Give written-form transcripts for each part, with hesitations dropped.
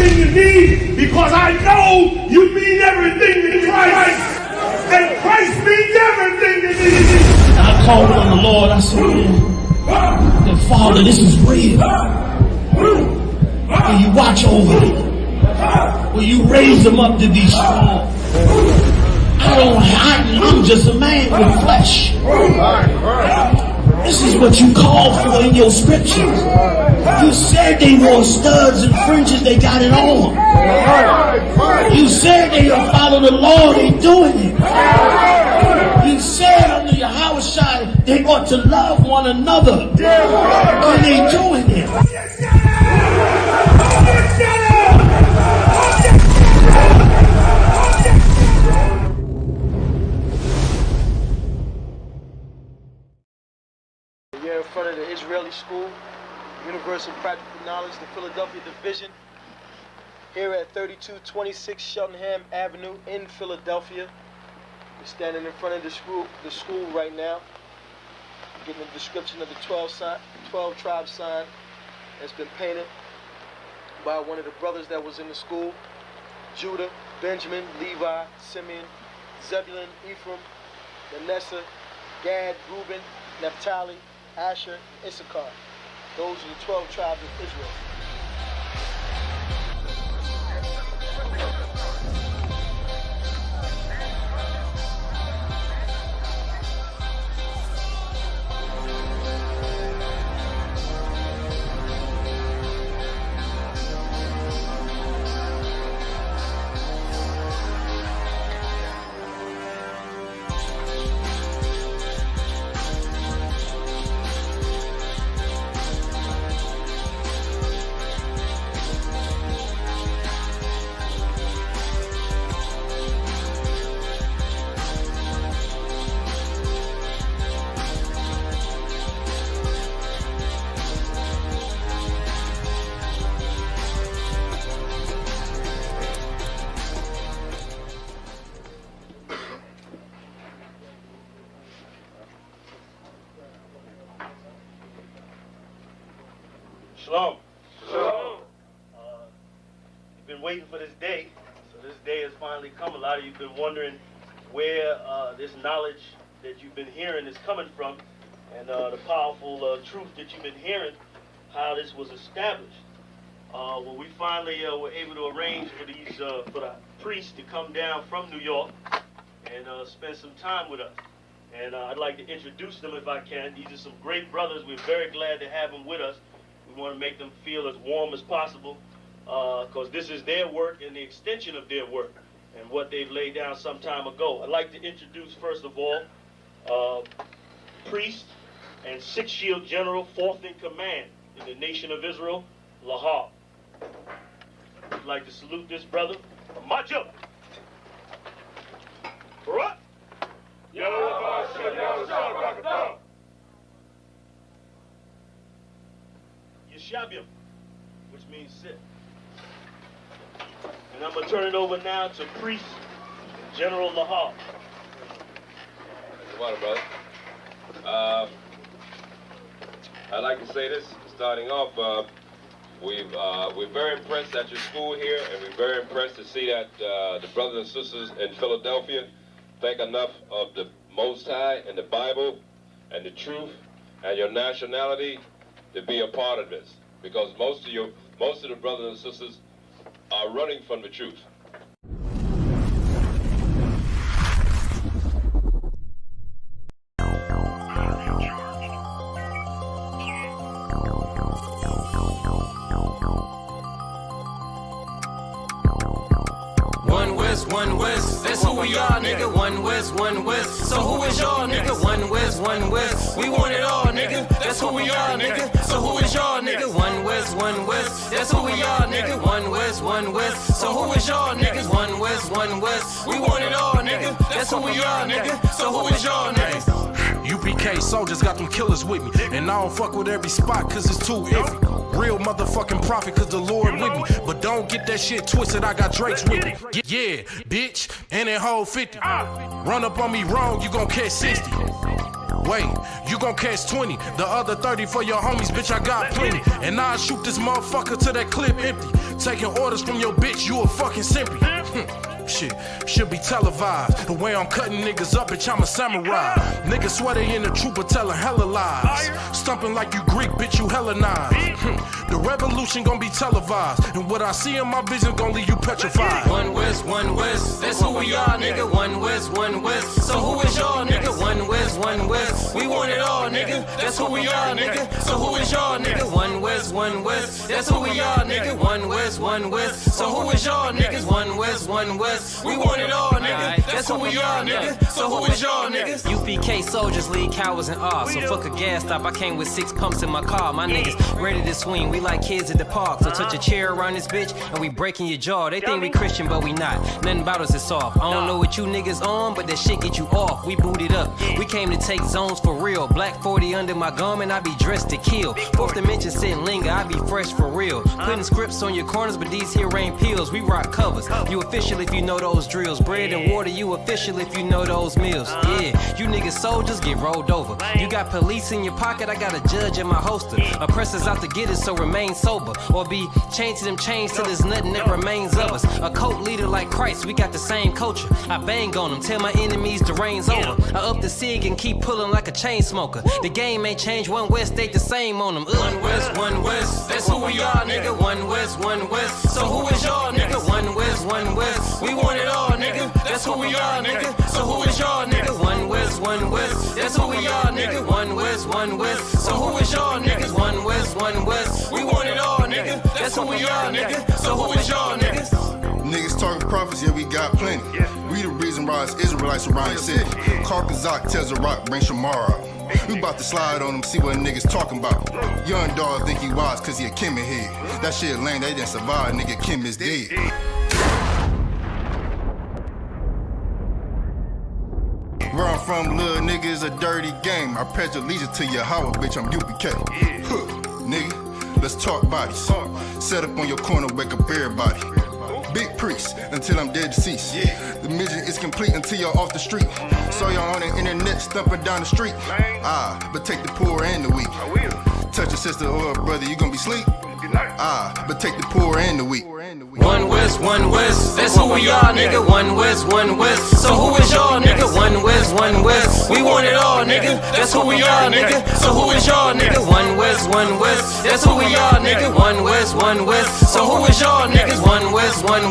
everything you need because I know you mean everything to Christ. And Christ means everything to me. And I called on the Lord. I said, man, that Father, this is real. Will you watch over me? Will you raise them up to be strong? I'm just a man with flesh. This is what you called for in your scriptures. You said they wore studs and fringes, they got it on. You said they will follow the law, they doing it. You said under your house shine, they ought to love one another, and they doing it. We're in front of the Israeli School, Universal Practical Knowledge, the Philadelphia Division, here at 3226 Cheltenham Avenue in Philadelphia. We're standing in front of the school right now, getting a description of the 12 tribe sign that's been painted by one of the brothers that was in the school: Judah, Benjamin, Levi, Simeon, Zebulun, Ephraim, Manasseh, Gad, Reuben, Naphtali, Asher, Issachar. Those are the 12 tribes of Israel. Shalom. Shalom. You've been waiting for this day, so this day has finally come. A lot of you have been wondering where this knowledge that you've been hearing is coming from, and the powerful truth that you've been hearing, how this was established. Well, we finally were able to arrange for the priests to come down from New York and spend some time with us. And I'd like to introduce them if I can. These are some great brothers. We're very glad to have them with us. We want to make them feel as warm as possible because this is their work and the extension of their work and what they've laid down some time ago. I'd like to introduce, first of all, priest and Sixth Shield General, 4th in command in the nation of Israel, Lahab. I'd like to salute this brother. March up. Barak. Yeshabim, which means sit. And I'm going to turn it over now to Priest General Lahab. Water, brother. I'd like to say this, starting off, we're very impressed at your school here, and we're very impressed to see that the brothers and sisters in Philadelphia think enough of the Most High and the Bible and the truth and your nationality to be a part of this, because most of the brothers and sisters are running from the truth. One West, that's who we are, nigga. One West. So who is y'all, nigga? One West. We want it all, nigga. That's who we are, nigga. So who is y'all, nigga? One West. That's who we are, nigga. One West. So who is y'all, niggas? One West. We want it all, nigga. That's who we are, nigga. So who is y'all, niggas? UPK soldiers got them killers with me, and I don't fuck with every spot cause it's too iffy. Real motherfucking prophet cause the Lord with me, but don't get that shit twisted, I got Drake's with me. Yeah, bitch, and that whole 50. Run up on me wrong, you gon' catch 60. Wait, you gon' catch 20, the other 30 for your homies, bitch, I got plenty. And I'll shoot this motherfucker till that clip empty. Taking orders from your bitch, you a fucking simpy. Shit, should be televised. The way I'm cutting niggas up, bitch, I'm a samurai. Niggas swear they in the truth, but telling hella lies. Stumping like you Greek, bitch, you Hellenized. The revolution gon' be televised. And what I see in my vision gon' leave you petrified. One West, that's who we are, nigga. One West. So who is y'all, nigga? One West. We want it all, nigga. That's who we are, nigga. So who is y'all, nigga? One West. That's who we are, nigga. One West. So who is y'all, niggas? One West. We want it all, nigga. That's who we are, nigga. So who is y'all, niggas? UPK soldiers lead cowards and all. So fuck a gas stop. I came with 6 pumps in my car. My niggas ready to swing. We like kids at the park. So touch a chair around this bitch and we breaking your jaw. They think we Christian, but we not. Nothing about us is soft. I don't know what you niggas on, but that shit get you off. We booted up. We came to take zones for real. Black 40 under my garment. I be dressed to kill. Fourth dimension sitting linger. I be fresh for real. Putting scripts on your corners, but these here ain't pills. We rock covers. You official if you know those drills. Bread and water, you official if you know those meals. Yeah, you niggas soldiers get rolled over. You got police in your pocket, I got a judge in my holster. Oppressors out to get us, so remain sober. Or be chained to them chains till there's nothing that remains of us. A cult leader like Christ, we got the same culture. I bang on them, tell my enemies the reign's over. I up the sig and keep pulling like a chain smoker. The game ain't changed, One West stayed the same on them. One West, that's who we are, nigga. One West. So who is y'all, nigga? One West. We want it all, nigga. That's who we are, nigga. So who is y'all, nigga? One West. That's who we are, nigga. One West. So who is y'all, niggas? One West. We want it all, nigga. That's who we are, nigga. So who is y'all, niggas? Niggas talking prophets, yeah, we got plenty. We the reason why it's Israelites around the city. Call Kazak, tells a rock, bring Shamara. We about to slide on them, see what niggas talking about. Young dog think he wise cause he a Kim in here. That shit lame, they didn't survive, nigga, Kim is dead. Where I'm from, little nigga, is a dirty game. I pledge allegiance to Yahweh, bitch, I'm UPK. Nigga, let's talk bodies. Set up on your corner, wake up everybody. Big priest, until I'm dead deceased. The mission is complete until you're off the street. So y'all on the internet, stumping down the street. But take the poor and the weak. Touch a sister or a brother, you gonna be sleep. But take the poor and the weak. One West, that's who we are, nigga. One West. So who is y'all, nigga? One West. We want it all, nigga. That's who we are, nigga. So who is y'all, nigga? One West. That's who we are, nigga. One West. So who is y'all, niggas? One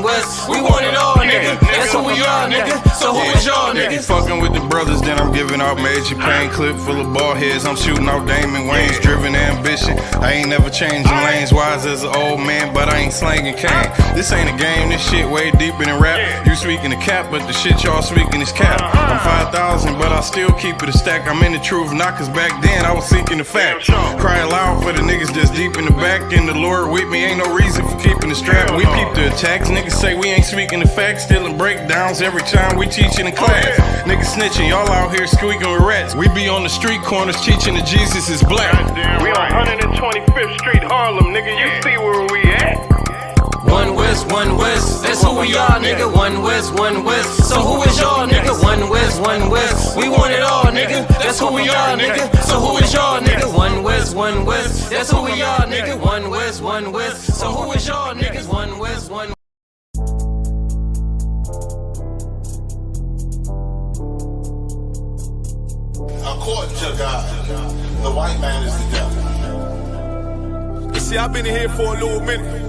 West. We want it all, nigga. That's who we are, nigga. So who is y'all, niggas? Fucking with the brothers, then I'm giving out major pain. Clip full of ball heads, I'm shooting out Damon Wayne's. Driven ambition, I ain't never changing lanes. Wise as an old man, but I ain't slanging cane. This ain't a game, this shit way deeper than rap. You speaking the cap, but the shit y'all speaking is cap. I'm 5,000, but I still keep it a stack. I'm in the truth, not cause back then I was seeking the fact. Cry aloud for the niggas that's deep in the back. And the Lord with me, ain't no reason for keeping the strap. We peep the attacks, niggas say we ain't speaking the facts. Stealing breakdowns every time we teaching in class. Niggas snitching, y'all out here squeaking with rats. We be on the street corners teaching that Jesus is black. We on 125th Street, Harlem, nigga, you see where we at? One West, that's who we are, nigga. One West. So who is y'all, nigga? One West. We want it all, nigga. That's who we are, nigga. So who is y'all, nigga? One West. That's who we are, nigga. One West. So who is y'all, niggas? One West. According to God, the white man is the devil. You see, I've been in here for a little minute.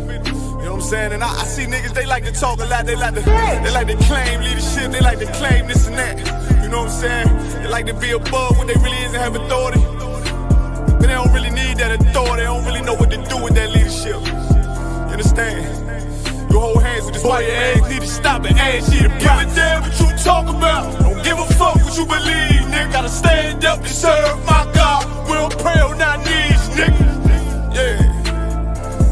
You know what I'm saying? And I see niggas, they like to talk a lot, they like to claim leadership, they like to claim this and that. You know what I'm saying? They like to be above what they really is and have authority. But they don't really need that authority, they don't really know what to do with that leadership. You understand? You hold hands with this white ass, need to stop and ask you to give a damn what you talk about. Don't give a fuck what you believe, nigga. Gotta stand up and serve my God. We don't pray on our knees, nigga. Yeah.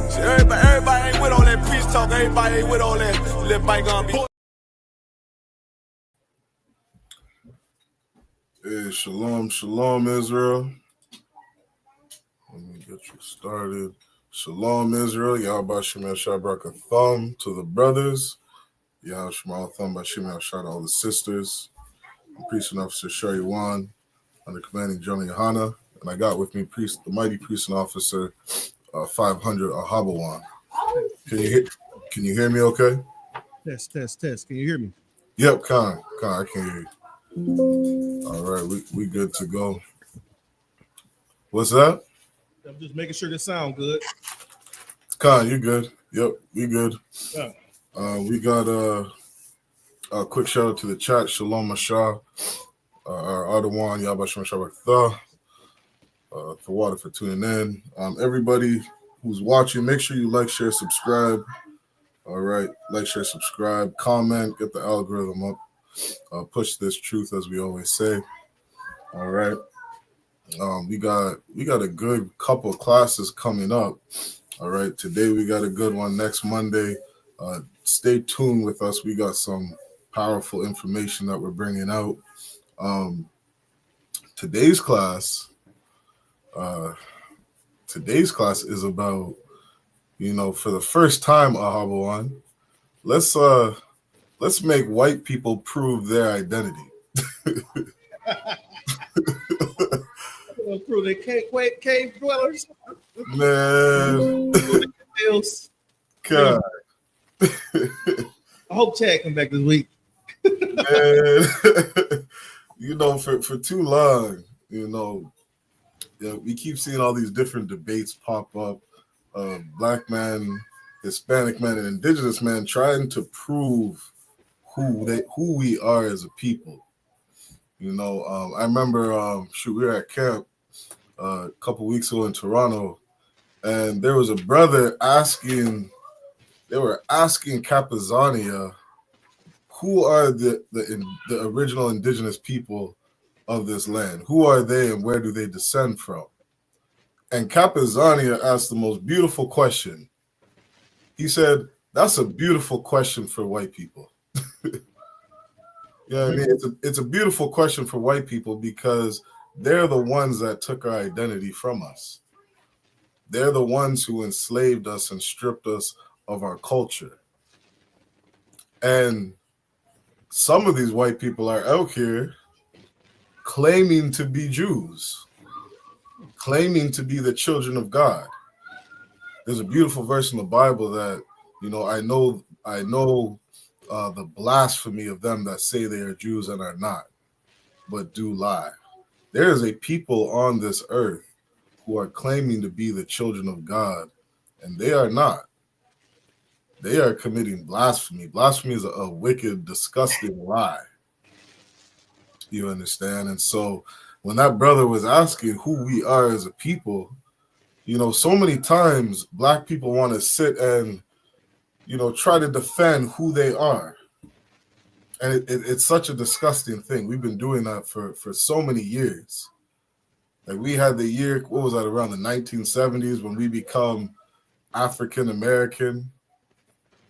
See, everybody ain't with all that peace talk. Everybody ain't with all that bygone be. Hey, shalom, Israel. Let me get you started. Shalom, Israel. Yahweh Shemel Shabrak Thumb to the brothers. Yahweh Shemel Thumb by Shemel Shah to all the sisters. I'm Priest and Officer Sherry Wan. under commanding General Yohana, and I got with me priest, the mighty priest and officer 500 Ahabawan. Can you hear me okay? Test. Can you hear me? Yep, Con, I can hear you. All right, we good to go. What's that? I'm just making sure this sound good. Con, you good? Yep, we good. Yeah. We got a quick shout out to the chat. Shalom Mashah, our Adawan, Yabashim Shabbat, for water for tuning in. Everybody who's watching, make sure you like, share, subscribe. All right, like, share, subscribe, comment, get the algorithm up, push this truth as we always say. All right, we got a good couple classes coming up. All right, today we got a good one. Next Monday, stay tuned with us. We got some powerful information that we're bringing out. Today's class is about, for the first time, Ahabawan, let's make white people prove their identity. Prove they cave dwellers. Man, God. I hope Chad come back this week. Man, for too long, we keep seeing all these different debates pop up. Black man, Hispanic man, and indigenous man trying to prove who we are as a people. I remember we were at camp a couple weeks ago in Toronto, and there was a brother asking Capizania, who are the original indigenous people of this land? Who are they and where do they descend from? And Capizania asked the most beautiful question. He said, that's a beautiful question for white people. I mean? It's a beautiful question for white people because they're the ones that took our identity from us. They're the ones who enslaved us and stripped us of our culture. And some of these white people are out here claiming to be Jews, claiming to be the children of God. There's a beautiful verse in the Bible that, I know the blasphemy of them that say they are Jews and are not, but do lie. There is a people on this earth who are claiming to be the children of God, and they are not. They are committing blasphemy. Blasphemy is a wicked, disgusting lie. You understand? And so when that brother was asking who we are as a people, so many times black people want to sit and, try to defend who they are. And it's such a disgusting thing. We've been doing that for so many years. Like we had the year, what was that, around the 1970s when we become African American.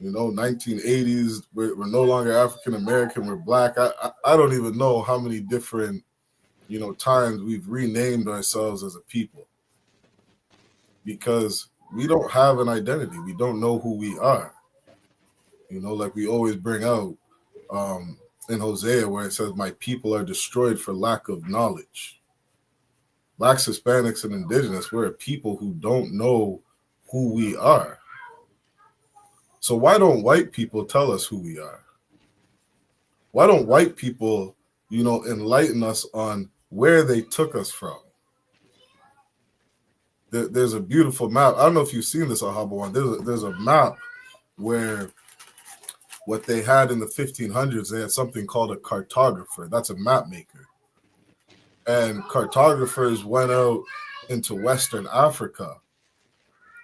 1980s, we're no longer African American, we're black. I don't even know how many different, times we've renamed ourselves as a people. Because we don't have an identity. We don't know who we are. Like we always bring out in Hosea where it says, my people are destroyed for lack of knowledge. Blacks, Hispanics, and indigenous, we're a people who don't know who we are. So why don't white people tell us who we are? Why don't white people, enlighten us on where they took us from? There's a beautiful map. I don't know if you've seen this, Ahabawan. There's a map where what they had in the 1500s, they had something called a cartographer. That's a map maker. And cartographers went out into Western Africa.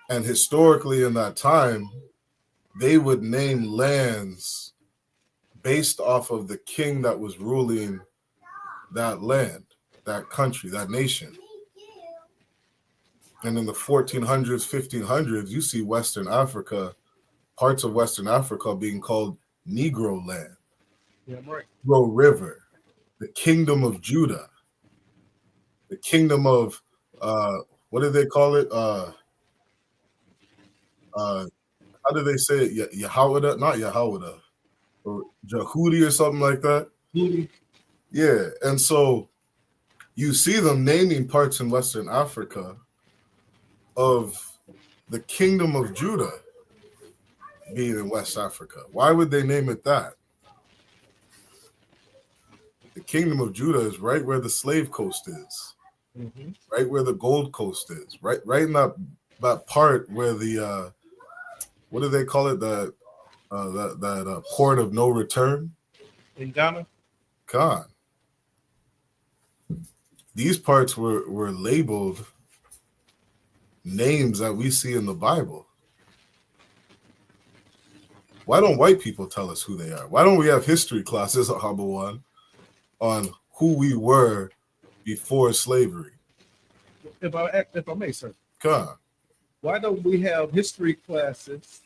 And historically in that time, they would name lands based off of the king that was ruling that land, that country, that nation. And in the 1400s, 1500s, you see Western Africa, parts of Western Africa being called Negro land, Negro River, the Kingdom of Judah, the Kingdom of, what do they call it? How do they say it? Yahawada? Not Yahawada. Or Jahudi or something like that. Hootie. Yeah. And so you see them naming parts in Western Africa of the Kingdom of Judah being in West Africa. Why would they name it that? The Kingdom of Judah is right where the Slave Coast is, right where the Gold Coast is, right in that part where the what do they call it? That port of no return in Ghana. God, these parts were labeled names that we see in the Bible. Why don't white people tell us who they are? Why don't we have history classes at Harbor One on who we were before slavery? If I may, sir. God. Why don't we have history classes?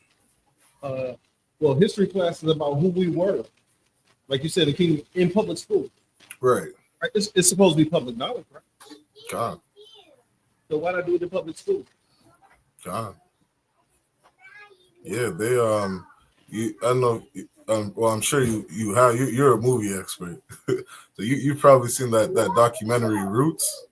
History classes about who we were, like you said, in public school. Right. It's supposed to be public knowledge, right? God. So why not do it in public school? God. Yeah, they I don't know. Well, I'm sure you have. You're a movie expert, so you've probably seen that documentary Roots.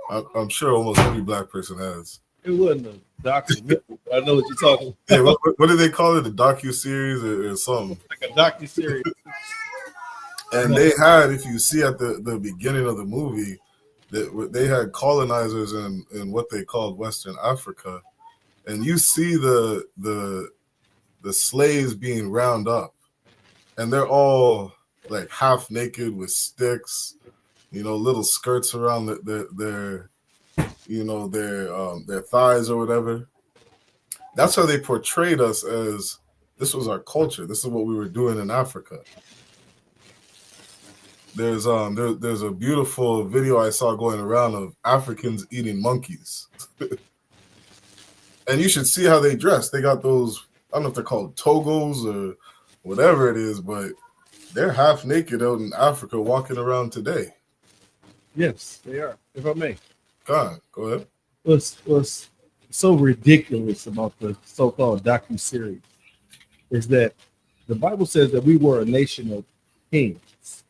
I'm sure almost every black person has. It wasn't a documentary. I know what you're talking about. Yeah, what do they call it? A docu-series or something? Like a docu-series. And they had, if you see at the beginning of the movie, that they had colonizers in what they called Western Africa, and you see the slaves being round up, and they're all like half naked with sticks, little skirts around their thighs or whatever. That's how they portrayed us, as this was our culture. This is what we were doing in Africa. There's a beautiful video I saw going around of Africans eating monkeys. And you should see how they dress. They got those, I don't know if they're called togos or whatever it is, but they're half naked out in Africa walking around today. Yes, they are. If I may. Go ahead. What's so ridiculous about the so-called docu-series is that the Bible says that we were a nation of kings,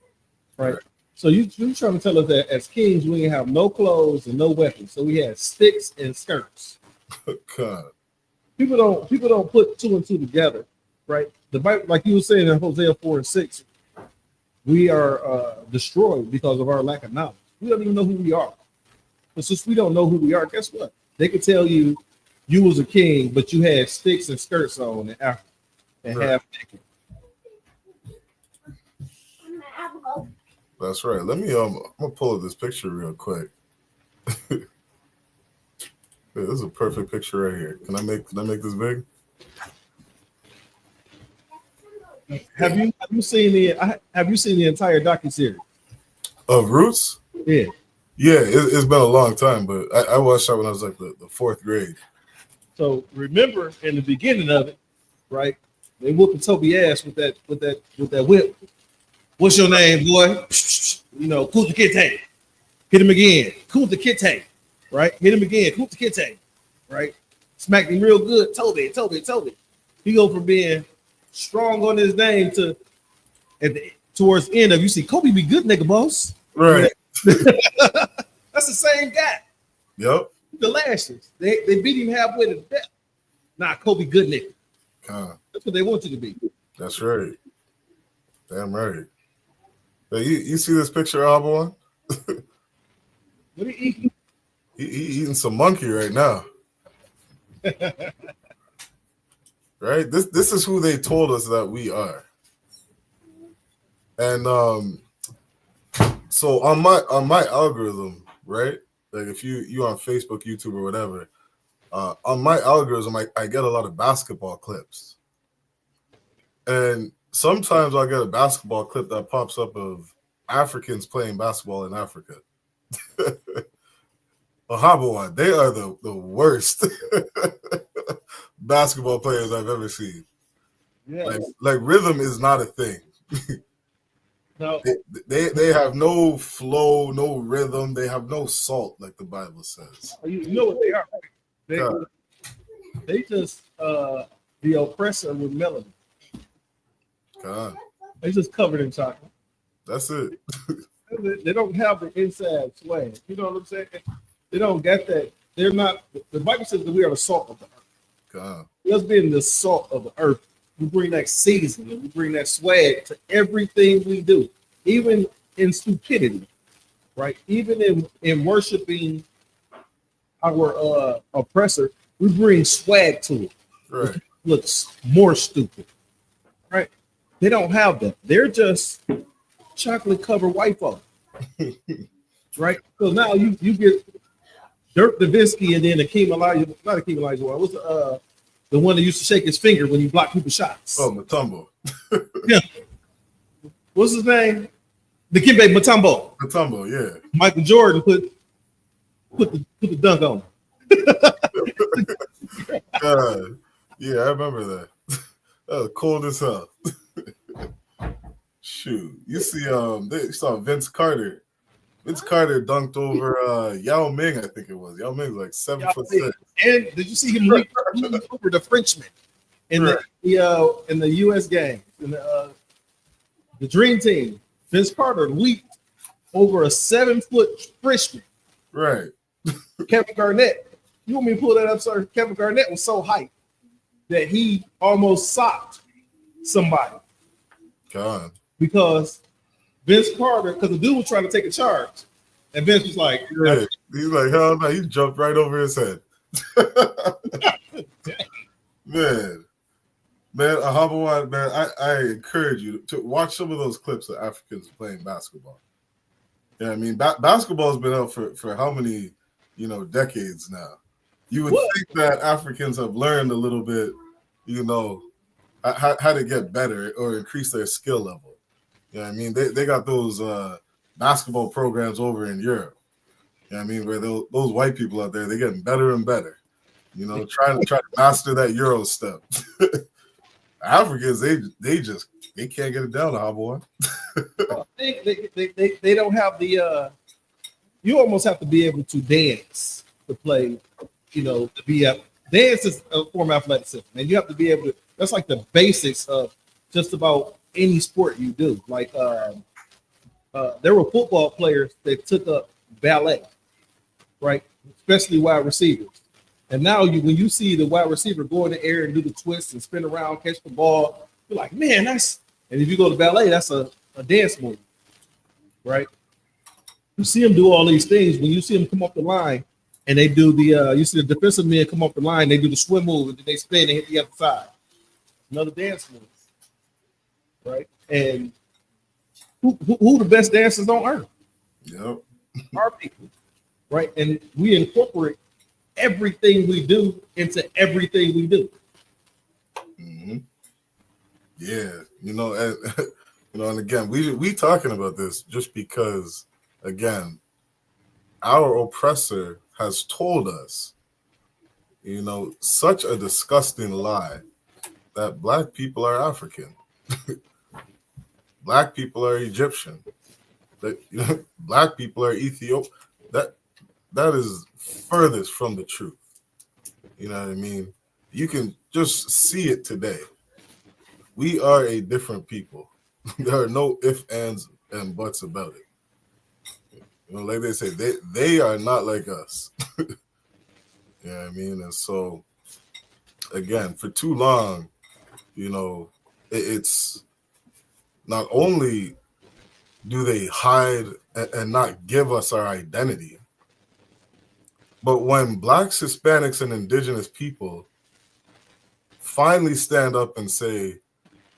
right? So you trying to tell us that as kings we didn't have no clothes and no weapons, so we had sticks and skirts. God. People don't put two and two together, right? The Bible, like you were saying in Hosea 4:6, we are destroyed because of our lack of knowledge. We don't even know who we are. But since we don't know who we are, guess what? They could tell you was a king, but you had sticks and skirts on in Africa and half naked. That's right. Let me I'm gonna pull up this picture real quick. This is a perfect picture right here. Can I make this big? Have you seen the entire docuseries of Roots? Yeah. Yeah, it's been a long time, but I watched that when I was like the fourth grade. So remember in the beginning of it, right? They whooping Toby ass with that whip. What's your name, boy? Kunta Kinte. Hit him again. Kunta Kinte. Right? Hit him again. Kunta Kinte. Right? Smacked him real good. Toby. He go from being strong on his name to towards the end of you see Kobe be good nigga boss. Right. That's the same guy. Yep. The lashes. They beat him halfway to death. Nah, Kobe good nigga. That's what they want you to be. That's right. Damn right. Hey, you see this picture, Alborn? What are you eating? He eating some monkey right now. Right? This is who they told us that we are. And so on my algorithm, right? Like if you on Facebook, YouTube, or whatever, on my algorithm, I get a lot of basketball clips. And sometimes I'll get a basketball clip that pops up of Africans playing basketball in Africa. Ahabawan, they are the worst basketball players I've ever seen. Yeah. Like rhythm is not a thing. No. They have no flow, no rhythm. They have no salt, like the Bible says. You know what they are. They just the oppressor with melanin. God. They just covered in chocolate. That's it. They don't have the inside swag. You know what I'm saying? They don't get that. They're not. The Bible says that we are the salt of the earth. God. Us being the salt of the earth, we bring that seasoning, we bring that swag to everything we do, even in stupidity, right? Even in worshiping our oppressor, we bring swag to it. Right. It looks more stupid, right? They don't have that. They're just chocolate covered white folk, right? So now you get Dirk Nowitzki and then Akeem Elijah, not Akeem Elijah. What was the one that used to shake his finger when you block people's shots? Oh, Mutombo. Yeah. What's his name? Dikembe Mutombo. Mutombo, yeah. Michael Jordan put the dunk on him. Yeah, I remember that. That was cold as hell. Shoot, you see, they saw Vince Carter. Vince Carter dunked over Yao Ming, I think it was. Yao Ming was like 7'6". And did you see him leap over the Frenchman in the U.S. game in the Dream Team? Vince Carter leaped over a 7-foot Frenchman. Right. Kevin Garnett. You want me to pull that up, sir? Kevin Garnett was so hyped that he almost socked somebody. God. Because Vince Carter, because the dude was trying to take a charge, and Vince was like, yeah. He's like, hell no, he jumped right over his head. man, Ahabawan, man, I encourage you to watch some of those clips of Africans playing basketball. Yeah, I mean, basketball has been out for how many, decades now. You would think that Africans have learned a little bit, how to get better or increase their skill level. Yeah, I mean, they got those basketball programs over in Europe. Yeah, I mean, where those white people out there, they're getting better and better. Trying to master that Euro step. Africans, they can't get it down, boy. they don't have the. You almost have to be able to dance to play. To be a dance is a form of athleticism, and you have to be able to. That's like the basics of just about any sport you do. Like there were football players that took up ballet, right? Especially wide receivers. And now when you see the wide receiver go in the air and do the twist and spin around, catch the ball, you're like, man, that's. And if you go to ballet, that's a dance move, right? You see them do all these things. When you see them come up the line and they do you see the defensive men come up the line, they do the swim move and then they spin and hit the other side. Another dance move, right? And who the best dancers on earth? Yep. Our people, right? And we incorporate everything we do into everything we do. Mm-hmm. Yeah, and again, we talking about this just because, again, our oppressor has told us, such a disgusting lie that Black people are African, Black people are Egyptian, that Black people are Ethiopian. That is furthest from the truth. You know what I mean? You can just see it today. We are a different people. There are no ifs, ands, and buts about it. Like they say, they are not like us. You know what I mean? And so, again, for too long, it's not only do they hide and not give us our identity, but when Blacks, Hispanics, and Indigenous people finally stand up and say,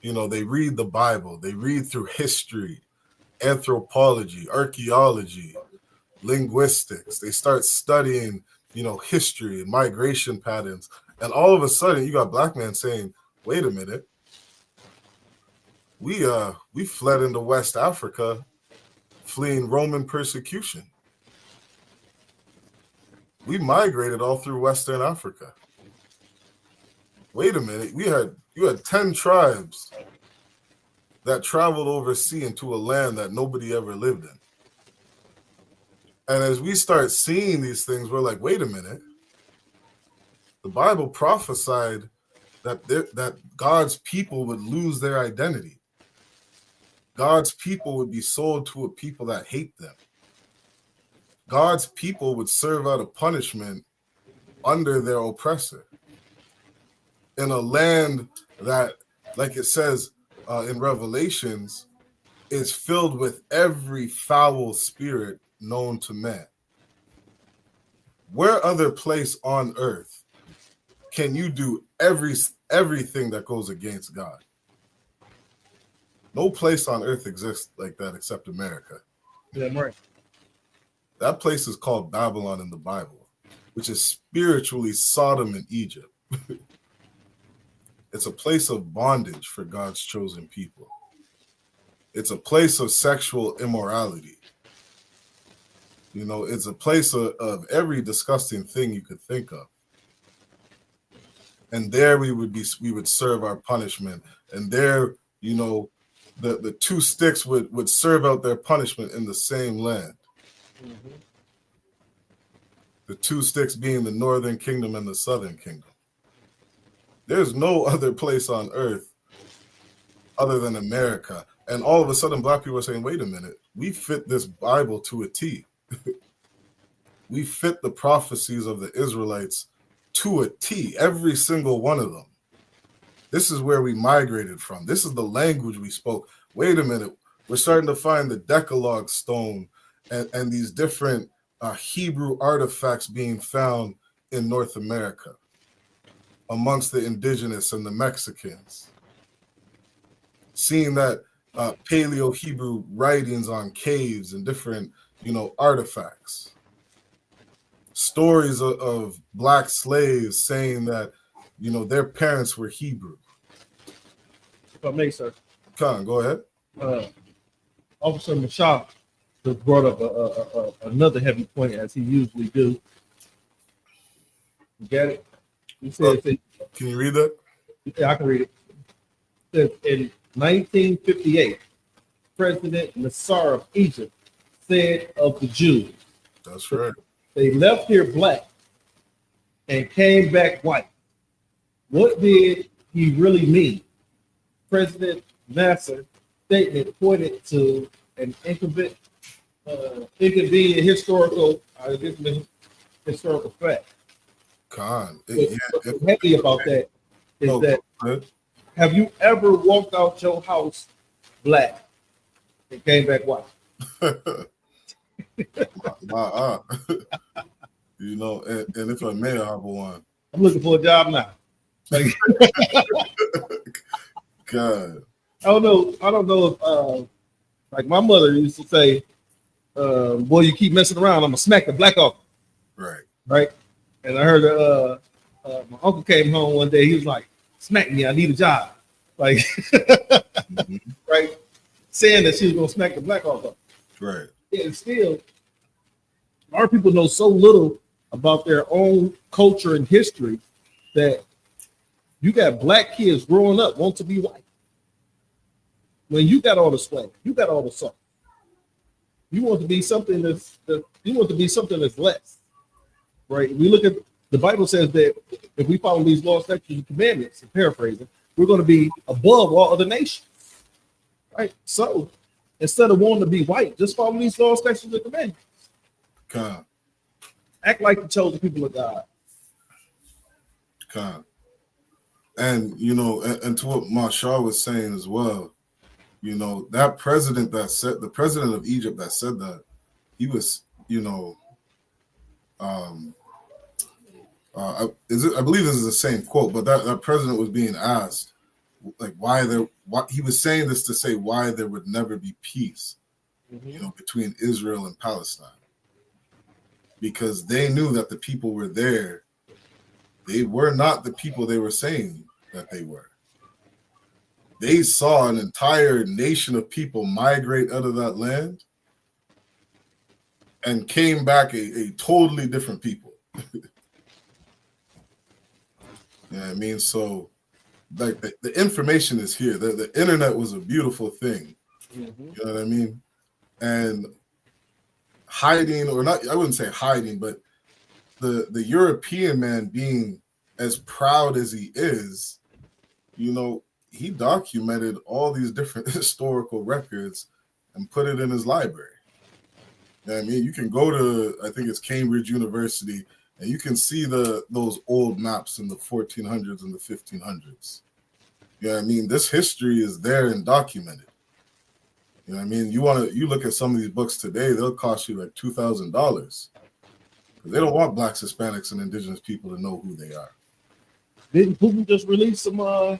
they read the Bible, they read through history, anthropology, archaeology, linguistics, they start studying, history and migration patterns, and all of a sudden you got Black men saying, wait a minute, we fled into West Africa fleeing Roman persecution. We migrated all through Western Africa. Wait a minute, you had 10 tribes that traveled overseas into a land that nobody ever lived in. And as we start seeing these things, we're like, wait a minute. The Bible prophesied that God's people would lose their identity. God's people would be sold to a people that hate them. God's people would serve out a punishment under their oppressor in a land that, like it says in Revelations, is filled with every foul spirit known to man. Where other place on earth can you do everything that goes against God? No place on earth exists like that except America. Yeah, right. That place is called Babylon in the Bible, which is spiritually Sodom and Egypt. It's a place of bondage for God's chosen people. It's a place of sexual immorality. You know, it's a place of every disgusting thing you could think of. And there we would serve our punishment. And there, you know, the two sticks would serve out their punishment in the same land. Mm-hmm. The two sticks being the northern kingdom and the southern kingdom. There's no other place on earth other than America. And all of a sudden, black people are saying, wait a minute, we fit this Bible to a T. We fit the prophecies of the Israelites to a T, every single one of them. This is where we migrated from. This is the language we spoke. Wait a minute, we're starting to find the Decalogue stone and these different Hebrew artifacts being found in North America amongst the indigenous and the Mexicans. Seeing that Paleo-Hebrew writings on caves and different, you know, artifacts. Stories of black slaves saying that, you know, their parents were Hebrew. If I may, sir. Come on, go ahead. Officer Mashah just brought up another heavy point, as he usually do. You got it? He said, can you read that? Yeah, I can read it. It says, in 1958, President Nasser of Egypt said of the Jews, that's right, they left here black and came back white. What did he really mean? President Nasser's statement pointed to an inconvenient historical fact. What's heavy about that is that have you ever walked out your house black and came back white? You know, and if I may, I have one. I'm looking for a job now. Like, God, I don't know if like my mother used to say, boy, you keep messing around, I'm gonna smack the black off. Right. And I heard my uncle came home one day, he was like, smack me, I need a job. Like, right, saying that she was gonna smack the black off her. Right. And still, our people know so little about their own culture and history that you got black kids growing up want to be white. When you got all the swag, you got all the sauce. You want to be something that's less, right? We look at the Bible says that if we follow these laws, statutes, and commandments, and paraphrasing, we're going to be above all other nations, right? So instead of wanting to be white, just follow these laws, statutes, and commandments. God. Act like the chosen people of God. God. And you know, and to what Marshall was saying as well, you know, that president that said, the president of Egypt that said that, he was, you know, I believe this is the same quote, but that president was being asked, like, why he was saying this to say why there would never be peace, you know, between Israel and Palestine, because they knew that the people were there. They were not the people they were saying that they were. They saw an entire nation of people migrate out of that land and came back a totally different people. Yeah, I mean, so like the information is here. The internet was a beautiful thing. Mm-hmm. You know what I mean? And hiding, or not, I wouldn't say hiding, but the European man being as proud as he is, you know, he documented all these different historical records and put it in his library. I mean, you can go to, I think it's Cambridge University, and you can see those old maps in the 1400s and the 1500s. You know what I mean? This history is there and documented. You know what I mean? You look at some of these books today, they'll cost you like $2,000. They don't want blacks, Hispanics, and indigenous people to know who they are. Didn't Putin just release some the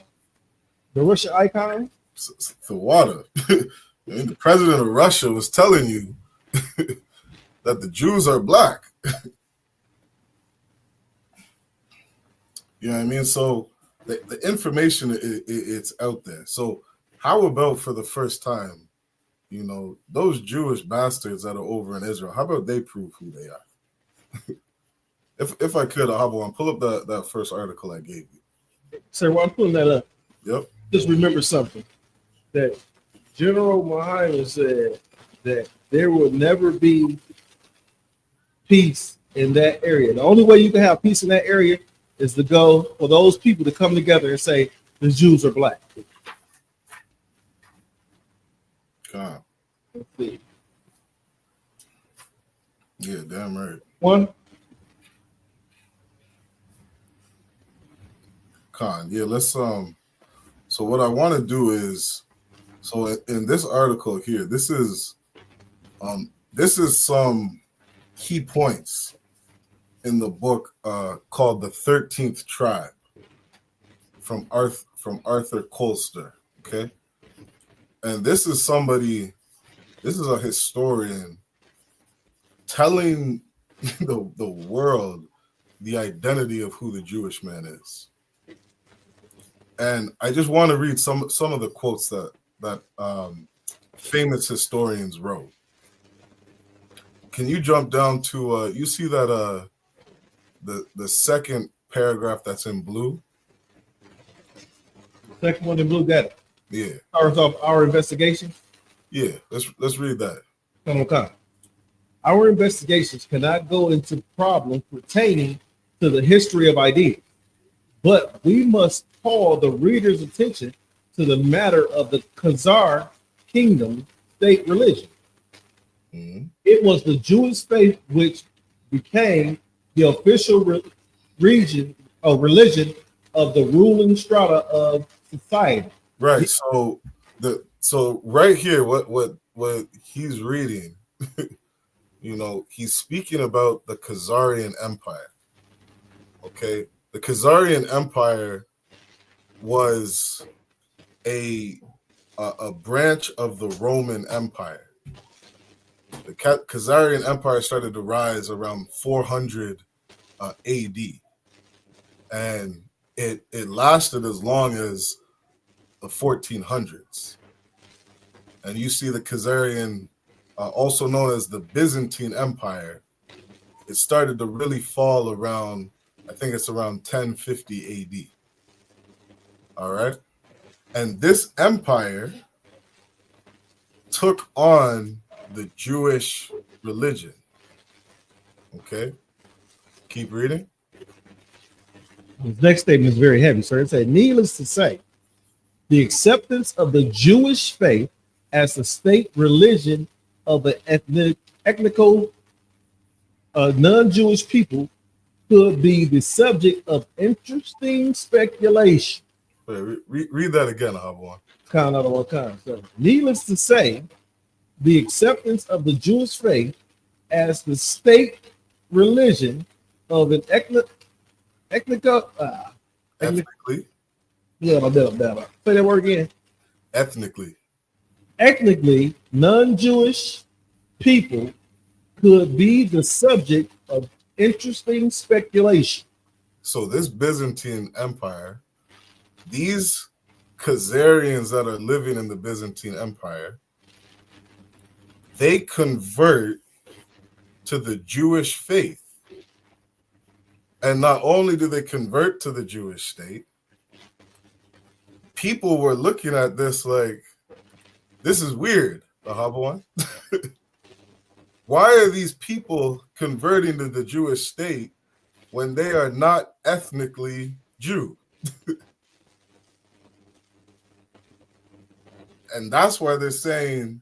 Russian icon? The water. I mean, the president of Russia was telling you that the Jews are black. You know what I mean? So the information, it's out there. So how about for the first time, you know, those Jewish bastards that are over in Israel, how about they prove who they are? If I could, I'll pull up that first article I gave you. Sir, while I'm pulling that up, yep. Just remember something, that General Muhammad said that there will never be peace in that area. The only way you can have peace in that area is to go for those people to come together and say the Jews are black. God. Let's see. Yeah, damn right. One. Con, yeah, let's so what I want to do is, so in this article here, this is some key points in the book called The 13th Tribe from Arthur Colster, okay? And this is a historian telling the world the identity of who the Jewish man is. And I just want to read some of the quotes that famous historians wrote. Can you jump down to you see that the second paragraph that's in blue? Second one in blue, got it. Yeah. Starts off our investigation. Yeah, let's read that. Come. Our investigations cannot go into problems pertaining to the history of ideas, but we must call the reader's attention to the matter of the Khazar kingdom state religion. Mm-hmm. It was the Jewish faith which became the official religion of the ruling strata of society. Right. So right here, what he's reading, you know, he's speaking about the Khazarian Empire. Okay, the Khazarian Empire was a branch of the Roman Empire. The Khazarian Empire started to rise around 400 AD, and it lasted as long as the 1400s. And you see the Khazarian, also known as the Byzantine Empire, it started to really fall around, I think it's around 1050 AD. All right. And this empire took on the Jewish religion. Okay. Keep reading. The next statement is very heavy, sir. It said, needless to say, the acceptance of the Jewish faith as the state religion of the ethnical non-Jewish people could be the subject of interesting speculation. Wait, read that again, Havwan. Another one. So, needless to say, the acceptance of the Jewish faith as the state religion of an ethnically. Yeah, say that word again. Ethnically non-Jewish people could be the subject of interesting speculation. So this Byzantine Empire, these Khazarians that are living in the Byzantine Empire, they convert to the Jewish faith. And not only do they convert to the Jewish state, people were looking at this like, this is weird, Ahabawan. Why are these people converting to the Jewish state when they are not ethnically Jew? And that's why they're saying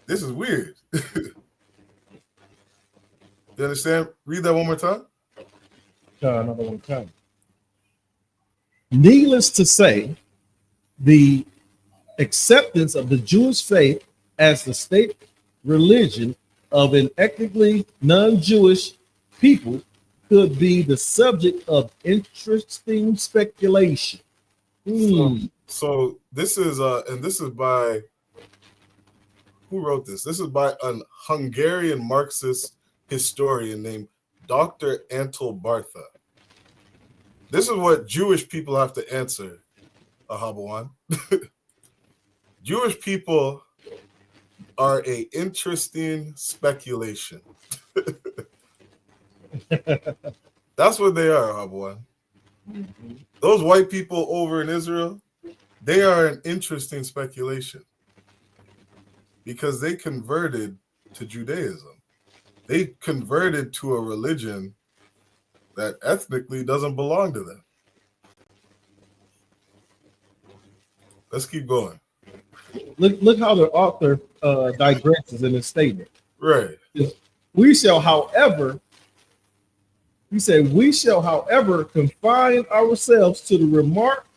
this is weird. You understand? Read that one more time. Another one time. Needless to say, the acceptance of the Jewish faith as the state religion of an ethnically non-Jewish people could be the subject of interesting speculation. So this is and this is by who wrote this? This is by a Hungarian Marxist historian named Dr. Antal Bartha. This is what Jewish people have to answer, Ahabawan. Jewish people are a interesting speculation. That's what they are, Ahabawan. Those white people over in Israel, they are an interesting speculation because they converted to Judaism. They converted to a religion that ethnically doesn't belong to them. Let's keep going. Look how the author digresses in his statement. Right. We shall, however, confine ourselves to the remark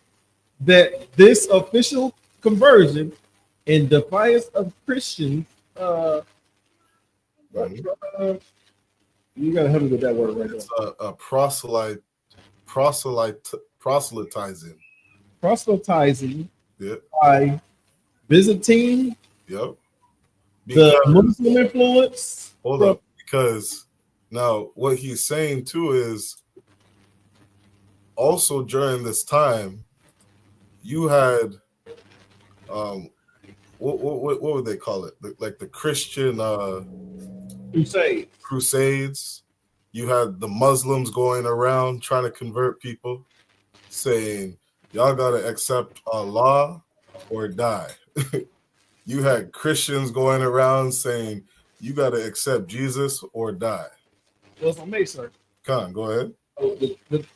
that this official conversion in defiance of Christians, you gotta help me with that word right now. It's a proselytizing. Proselytizing Yep. by Byzantine, Yep. the Muslim influence. Hold up, because now what he's saying too is also during this time you had what would they call it? Like the Christian crusades. You had the Muslims going around trying to convert people, saying y'all gotta accept Allah or die. You had Christians going around saying you gotta accept Jesus or die. Well, if I may, sir. Come on, go ahead. The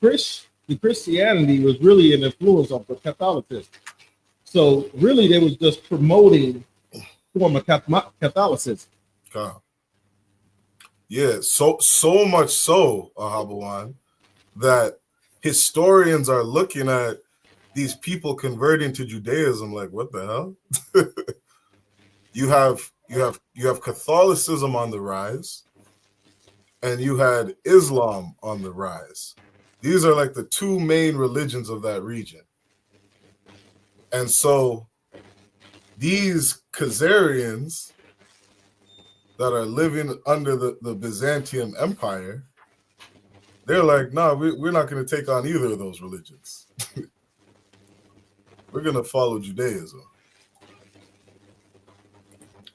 Christianity was really an influence of the Catholicism. So really, they was just promoting form of Catholicism. Yeah, so much so, Ahabawan, that historians are looking at these people converting to Judaism like, what the hell? You have Catholicism on the rise, and you had Islam on the rise. These are like the two main religions of that region. And so these Khazarians that are living under the Byzantium Empire, they're like, no, we're not going to take on either of those religions. We're going to follow Judaism.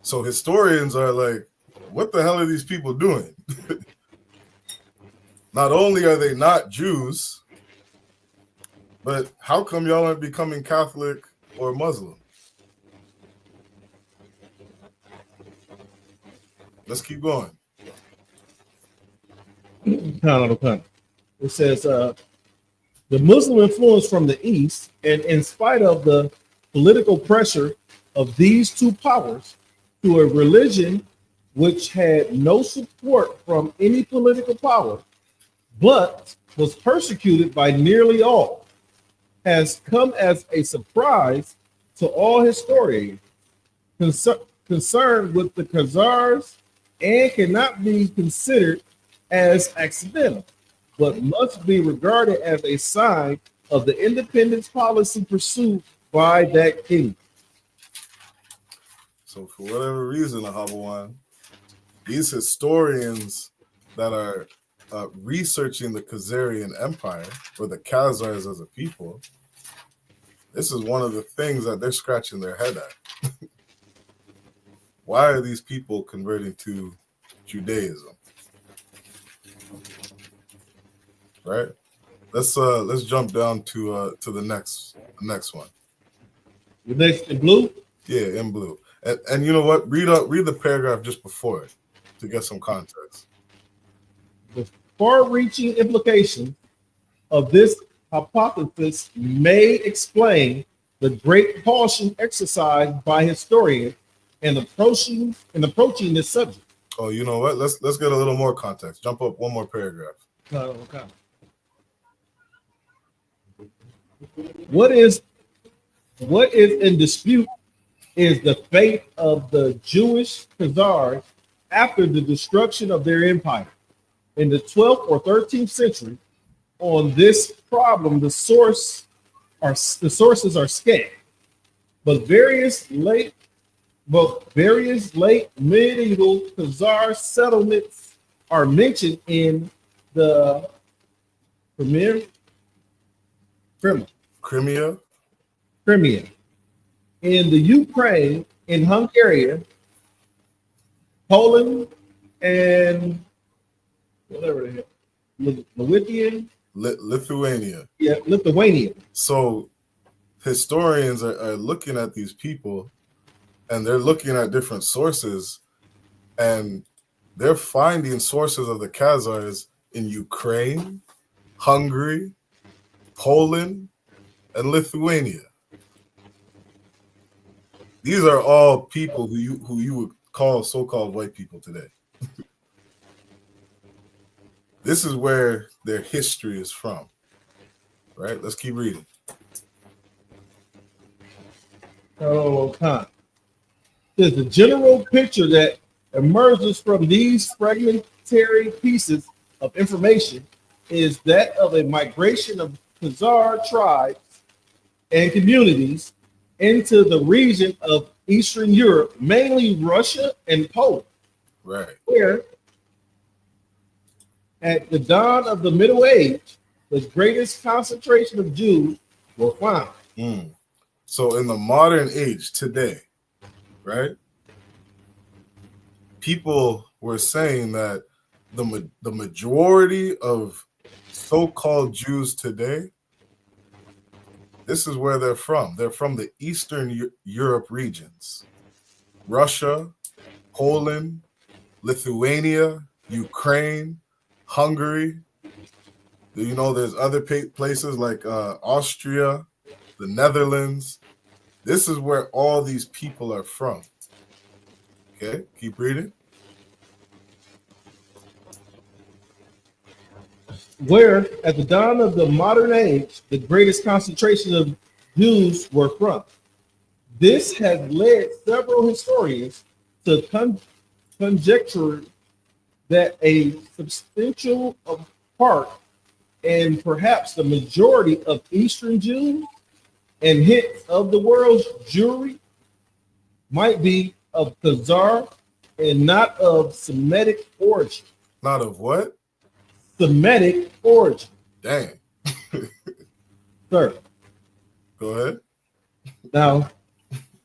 So historians are like, what the hell are these people doing? Not only are they not Jews, but how come y'all aren't becoming Catholic or Muslim? Let's keep going. It says the Muslim influence from the East, and in spite of the political pressure of these two powers to a religion which had no support from any political power, but was persecuted by nearly all, has come as a surprise to all historians concerned with the Khazars, and cannot be considered as accidental, but must be regarded as a sign of the independence policy pursued by that kingdom. So for whatever reason, Ahabawan, these historians that are researching the Khazarian Empire, or the Khazars as a people, this is one of the things that they're scratching their head at. Why are these people converting to Judaism? Right? Let's jump down to the next one. The next in blue? Yeah, in blue. And you know what? Read the paragraph just before it to get some context. The far-reaching implication of this hypothesis may explain the great caution exercised by historians in approaching this subject. Oh, you know what? Let's get a little more context. Jump up one more paragraph. Okay. What is in dispute is the fate of the Jewish Khazars after the destruction of their empire in the 12th or 13th century. On this problem, the sources are scant, but various late medieval Khazar settlements are mentioned in the Crimea, in the Ukraine, in Hungary, Poland, and whatever the hell, Lithuania. Yeah, Lithuania. So historians are looking at these people, and they're looking at different sources, and they're finding sources of the Khazars in Ukraine, Hungary, Poland, and Lithuania. These are all people who you would call so-called white people today. This is where their history is from. Right? Let's keep reading. Okay. There's a general picture that emerges from these fragmentary pieces of information is that of a migration of Khazar tribes and communities into the region of Eastern Europe, mainly Russia and Poland. Right. Where at the dawn of the Middle Age, the greatest concentration of Jews were found. So in the modern age today, right, people were saying that the majority of so-called Jews today, this is where they're from. They're from the Eastern Europe regions. Russia, Poland, Lithuania, Ukraine, Hungary. You know, there's other places like Austria, the Netherlands. This is where all these people are from. Okay, keep reading. Where at the dawn of the modern age, the greatest concentration of Jews were from. This has led several historians to conjecture that a substantial part and perhaps the majority of Eastern Jews and hence of the world's Jewry might be of Khazar and not of Semitic origin. Not of what? Semitic origin. Dang. Sir. Go ahead. Now,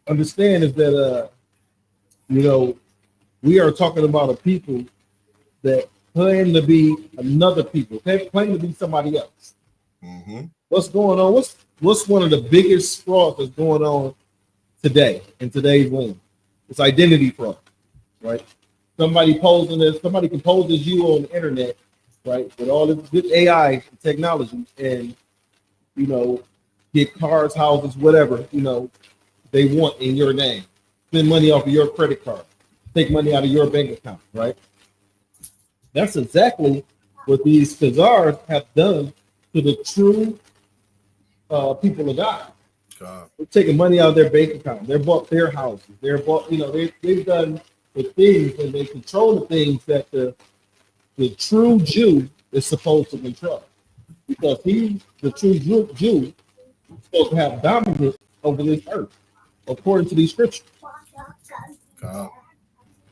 understand is that, we are talking about a people that claim to be another people. They claim to be somebody else. Mm-hmm. What's going on? What's one of the biggest frauds that's going on today in today's world? It's identity fraud, right? Somebody can pose as you on the internet, right? With all this good AI technology and, get cars, houses, whatever, they want in your name. Spend money off of your credit card. Take money out of your bank account, right? That's exactly what these Khazars have done to the true people of God. They're taking money out of their bank account. They're bought their houses. They're bought, they've done the things and they control the things that the true Jew is supposed to control. Because he's the true Jew supposed to have dominance over this earth, according to these scriptures.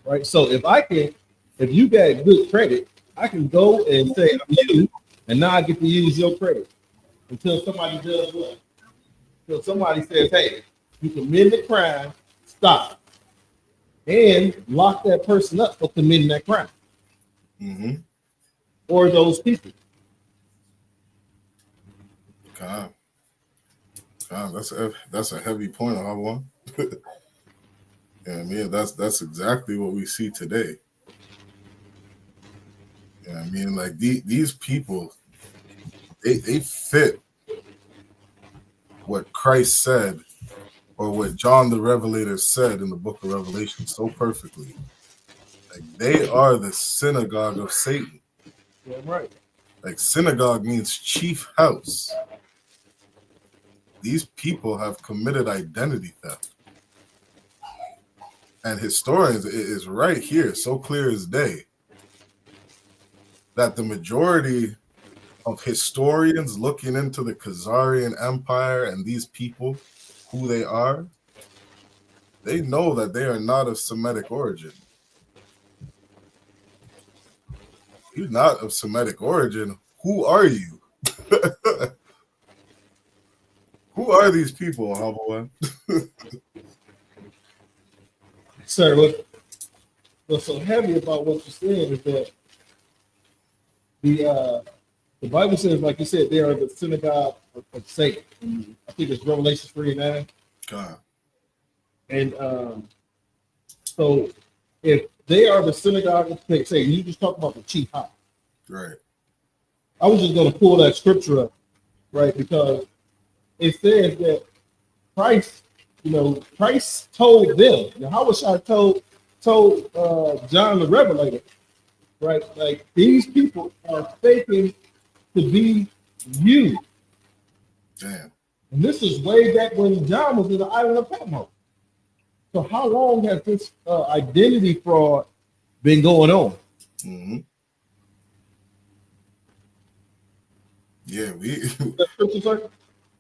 Right? So if you got good credit, I can go and say I'm you, and now I get to use your credit until somebody does what? Until somebody says, hey, you committed a crime, stop. And lock that person up for committing that crime. Mm-hmm. Or those people. God, that's a heavy point on one. Yeah, man, that's exactly what we see today. Yeah, I mean, like these people, they fit what Christ said or what John the Revelator said in the book of Revelation so perfectly. Like, they are the synagogue of Satan. Yeah, right. Like, synagogue means chief house. These people have committed identity theft. And historians, it is right here, so clear as day, that the majority of historians looking into the Khazarian Empire and these people, who they are, they know that they are not of Semitic origin. You're not of Semitic origin. Who are you? Who are these people, Humble? Sir, what's so heavy about what you're saying is that the Bible says, like you said, they are the synagogue of Satan. I think it's Revelation 3:9. God. And so if they are the synagogue of Satan, you just talk about the chief house. Right. I was just going to pull that scripture up, right? Because it says that Christ, Christ told them, Yahushua told John the Revelator, right? Like, these people are faking to be you. Damn. And this is way back when John was in the island of Patmos. So how long has this identity fraud been going on? Mm-hmm. Yeah,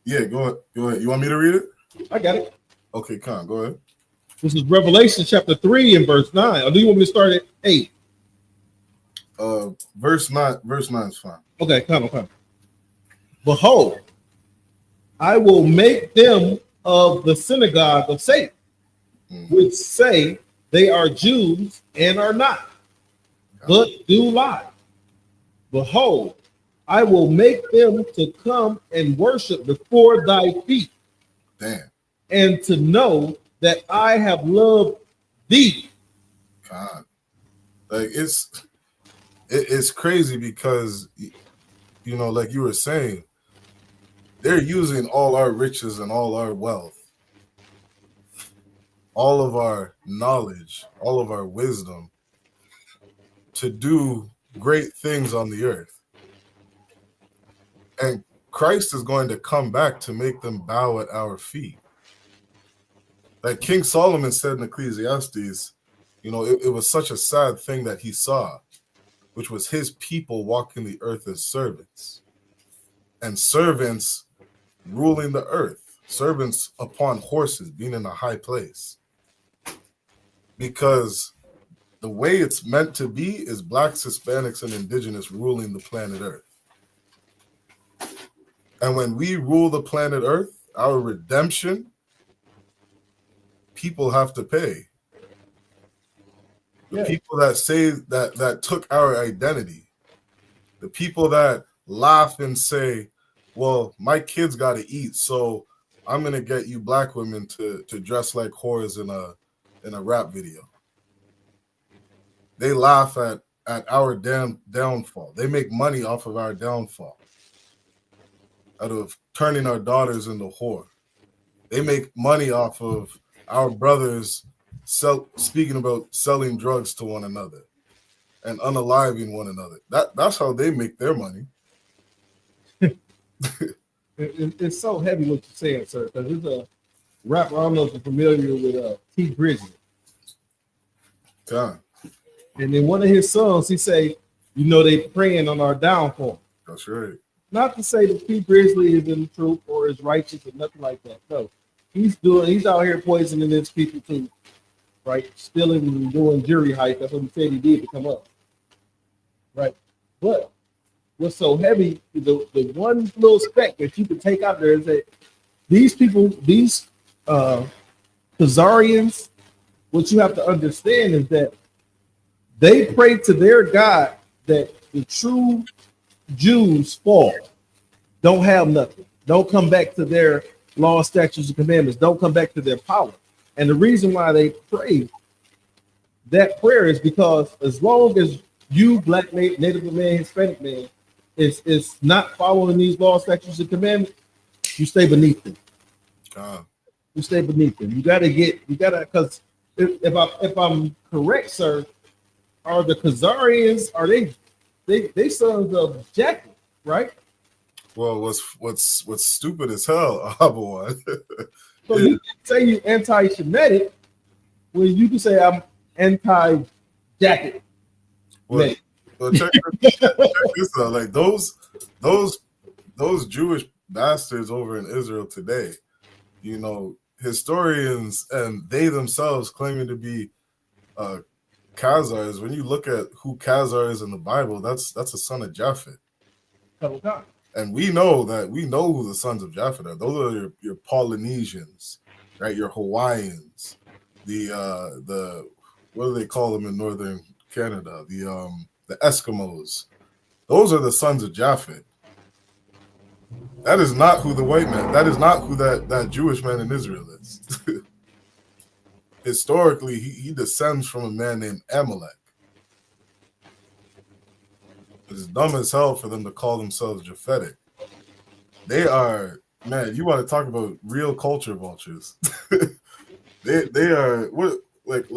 yeah, go ahead. You want me to read it? I got it. Okay, Con, go ahead. This is Revelation chapter 3 and verse 9. Or do you want me to start at 8? Verse 9 is fine. Okay, come. Behold, I will make them of the synagogue of Satan, which say they are Jews and are not, but do lie. Behold, I will make them to come and worship before thy feet. Damn. And to know that I have loved thee. God. Like, it's crazy because, like you were saying, they're using all our riches and all our wealth, all of our knowledge, all of our wisdom to do great things on the earth. And Christ is going to come back to make them bow at our feet. Like King Solomon said in Ecclesiastes, it was such a sad thing that he saw, which was his people walking the earth as servants, and servants ruling the earth, servants upon horses, being in a high place. Because the way it's meant to be is blacks, Hispanics, and indigenous ruling the planet Earth. And when we rule the planet Earth, our redemption, people have to pay. The people that say that took our identity, the people that laugh and say, well, my kids got to eat, so I'm going to get you black women to dress like whores in a rap video. They laugh at our downfall. They make money off of our downfall, out of turning our daughters into whore. They make money off of our brothers speaking about selling drugs to one another and unaliving one another. That's how they make their money. It's so heavy what you're saying, sir, because there's a rapper, I don't know if you're familiar with T. Grizzly. God. And in one of his songs, he say, they praying on our downfall. That's right. Not to say that T. Grizzly is in the truth or is righteous or nothing like that. No. He's out here poisoning his people too, right? Stealing and doing jury hype. That's what he said he did to come up. Right. But what's so heavy, the one little speck that you can take out there is that these people, these Khazarians, what you have to understand is that they pray to their God that the true Jews fall, don't have nothing, don't come back to their law, statutes, and commandments, don't come back to their power. And the reason why they pray that prayer is because as long as you, black man, Native man, Hispanic man, is not following these law, statutes, and commandments, you stay beneath them. who stay beneath them. You gotta, because if I'm correct, sir, are the Khazarians, are they sons of Jackie, right? Well, what's stupid as hell, Abawan. So you can say you anti-Semitic when you can say I'm anti-jacket. Well, check this out. Like those Jewish bastards over in Israel today, you know, historians and they themselves claiming to be Khazars. When you look at who Khazar is in the Bible, that's a son of Japhet. And we know who the sons of Japhet are. Those are your Polynesians, right? Your Hawaiians, the what do they call them in northern Canada? The Eskimos. Those are the sons of Japhet. That is not who the white man. That is not who that Jewish man in Israel is. Historically, he descends from a man named Amalek. It's dumb as hell for them to call themselves Japhetic. They are, man, you want to talk about real culture vultures. they are what like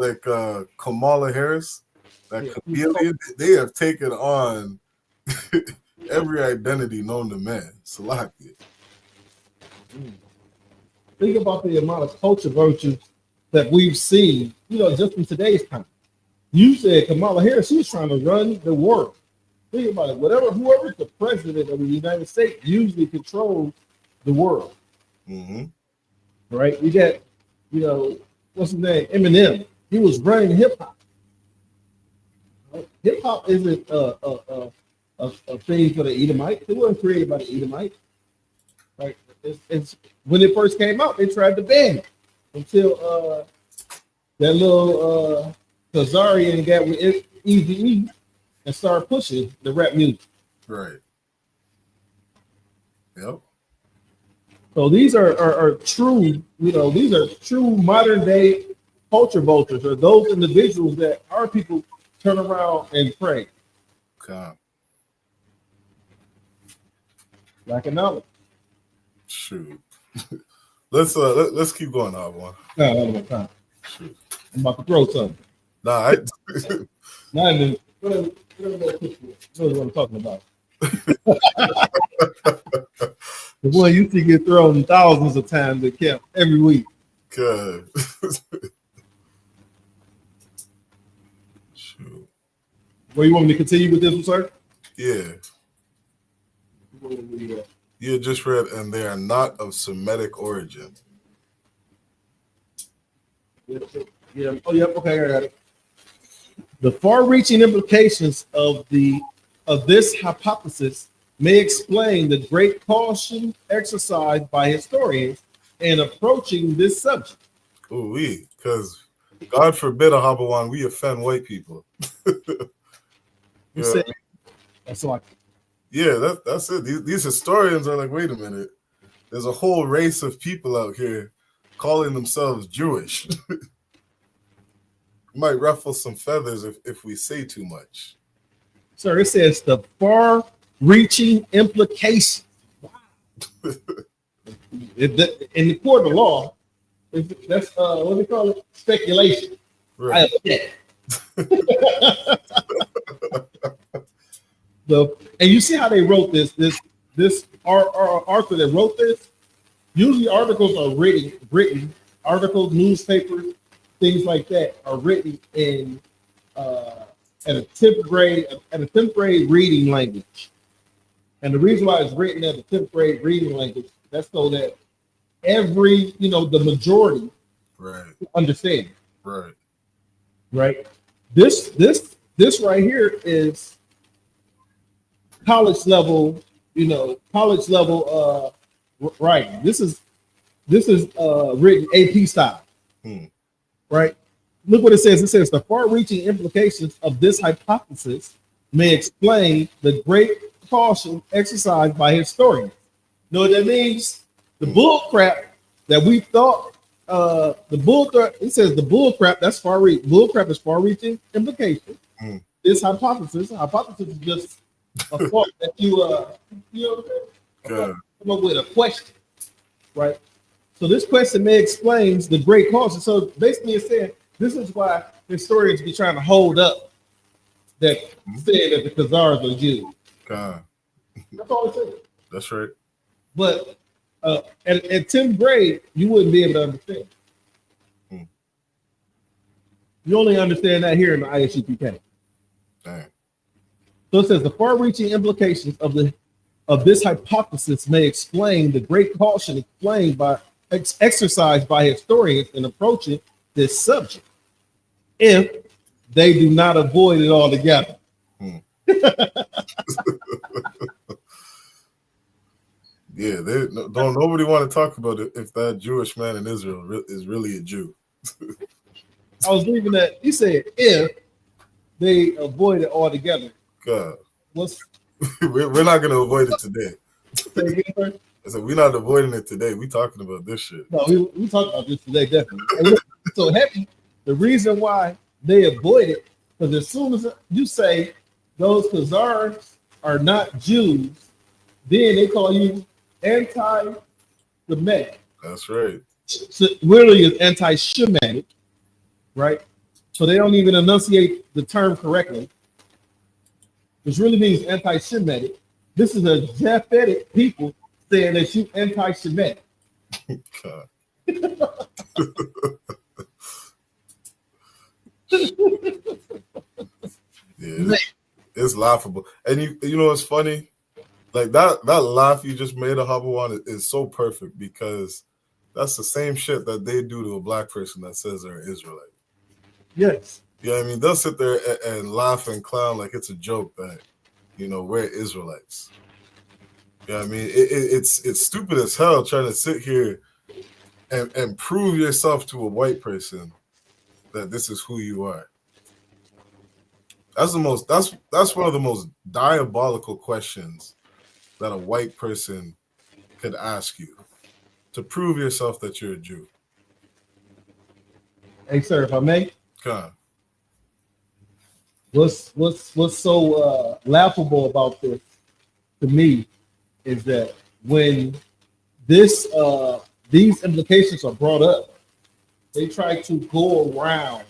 Kamala Harris, that chameleon. They have taken on every identity known to man. Salakia. Think about the amount of culture vultures that we've seen, just in today's time. You said Kamala Harris, she's trying to run the world. Think about it. Whoever's the president of the United States usually controls the world. Mm-hmm. Right? We got, what's his name? Eminem. He was running hip hop. Right? Hip hop isn't a thing for the Edomites. It wasn't created by the Edomites. Right? It's when it first came out, they tried to ban it until that little Khazarian got with Eazy-E and start pushing the rap music. Right. Yep. So these are true, these are true modern day culture vultures, or those individuals that our people turn around and pray. Okay. Like a knowledge. Shoot. Let's keep going, Abawan. No, shoot. I'm about to throw something. Nah, Whatever what I'm talking about. The one you see get thrown thousands of times at camp every week. Good. Shoot. Well, you want me to continue with this one, sir? Yeah. You just read, and they are not of Semitic origin. Yeah. Oh, yep. Okay, I got it. The far-reaching implications of this hypothesis may explain the great caution exercised by historians in approaching this subject. Ooh, because God forbid, Ahabawan, we offend white people. Yeah. That's like. Yeah, that's it. These historians are like, wait a minute. There's a whole race of people out here calling themselves Jewish. Might ruffle some feathers if we say too much. Sir, it says the far-reaching implications. In the court of law, that's what do they call it? Speculation. Right. And you see how they wrote this Arthur that wrote this. Usually articles are written articles, newspapers, things like that are written in at a 10th grade reading language. And the reason why it's written at a 10th grade reading language, that's so that every, the majority understand. Right. Right. This right here is college level writing. This is written AP style. Right? Look what it says. It says the far-reaching implications of this hypothesis may explain the great caution exercised by historians. Know what that means? The bull crap that we thought, it says the bull crap, that's far-reaching. Bull crap is far-reaching implication. This hypothesis is just a thought that come up with a question, right? So this question may explain the great causes. So basically, it's saying this is why historians be trying to hold up that saying that the Khazars are Jews. God. That's all it says. That's right. But at 10th grade, you wouldn't be able to understand. You only understand that here in the ISUPK. Dang. So it says the far-reaching implications of this hypothesis may explain the great caution exercised by historians in approaching this subject, if they do not avoid it altogether. Yeah, don't nobody want to talk about it if that Jewish man in Israel is really a Jew. I was reading that he said if they avoid it altogether. God, What's we're not gonna avoid it today. say again, sir? I said we're not avoiding it today. We talking about this shit. No, we talked about this today, definitely. And look, so heavy. The reason why they avoid it, because as soon as you say those Khazars are not Jews, then they call you anti-Semitic. That's right. So really is anti-Shemitic, right? So they don't even enunciate the term correctly, which really means anti-Shemitic. This is a Japhetic people saying that you anti-Semitic. God. Yeah, it's laughable. And you know what's funny? Like that laugh you just made, a Habawan, is so perfect because that's the same shit that they do to a black person that says they're Israelite. Yes. Yeah, I mean, they'll sit there and laugh and clown like it's a joke that, we're Israelites. Yeah, I mean, it's stupid as hell trying to sit here and prove yourself to a white person that this is who you are. That's one of the most diabolical questions that a white person could ask you to prove yourself that you're a Jew. Hey, sir, if I may. God. What's so laughable about this to me is that when these implications are brought up, they try to go around,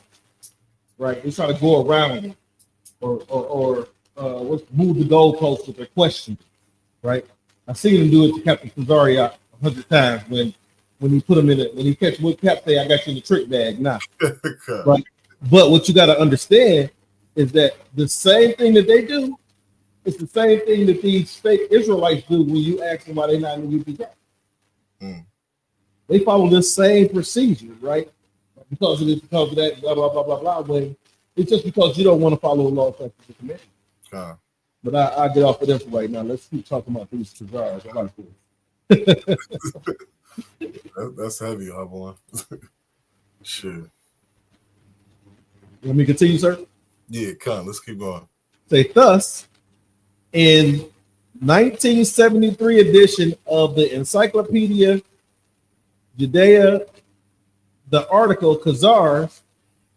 right? They try to go around it, or move the goalposts with their question, right? I've seen him do it to Captain Cesario 100 times when he put him in it, when he catch what Cap say, I got you in the trick bag now. Right? But what you got to understand is that the same thing that they do is the same thing that these fake Israelites do when you ask them why they're not in the UPK. They follow this same procedure, right? Because of this, because of that, blah, blah, blah, blah, blah. When it's just because you don't want to follow the law, statutes, and commandments. But I'll get off of them for right now. Let's keep talking about these cigars. I like this. That's heavy, Habawan. Shit. Let me continue, sir. Yeah, come. Let's keep going. Say thus, in 1973 edition of the Encyclopedia Judea, the article Khazars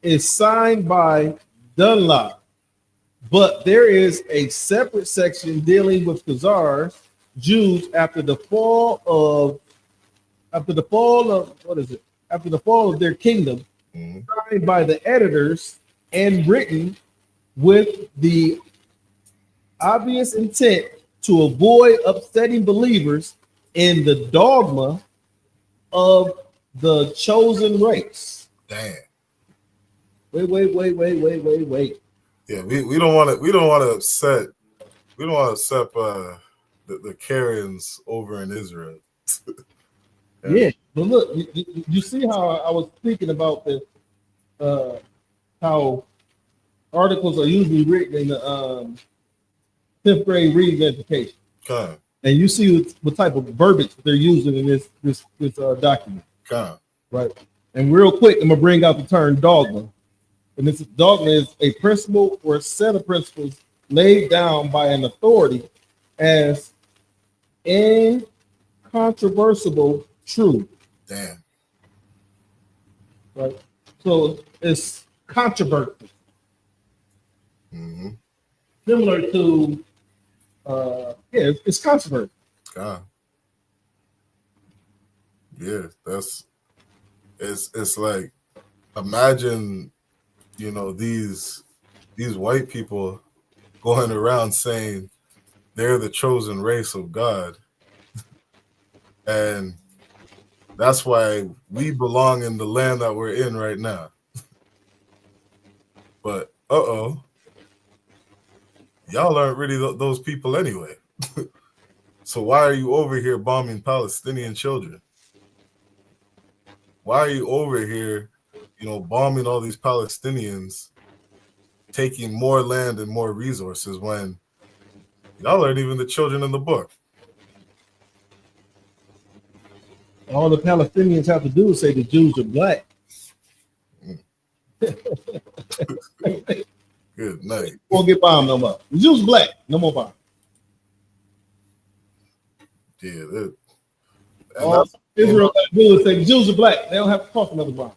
is signed by Dunlop, but there is a separate section dealing with Khazars, Jews after the fall of their kingdom, signed by the editors and written with the obvious intent to avoid upsetting believers in the dogma of the chosen race. Damn. Wait. Yeah, we don't want to upset the Karens over in Israel. Yeah, but look, you see how I was speaking about the how articles are usually written in the 10th grade reading education. Okay. And you see what type of verbiage they're using in this document. Okay. Right. And real quick, I'm gonna bring out the term dogma. And this dogma is a principle or a set of principles laid down by an authority as incontrovertible truth. Damn. Right. So it's controversial. Mm-hmm. Similar to it's controversial. God. Yeah, it's like, imagine, these white people going around saying they're the chosen race of God, and that's why we belong in the land that we're in right now. But y'all aren't really those people anyway. So why are you over here bombing Palestinian children? Why are you over here, bombing all these Palestinians, taking more land and more resources when y'all aren't even the children in the book? All the Palestinians have to do is say the Jews are black. Good night. Won't get bombed no more. The Jews are black. No more bomb. Yeah. All Israel got to do is say the Jews are black. They don't have to cost another bomb.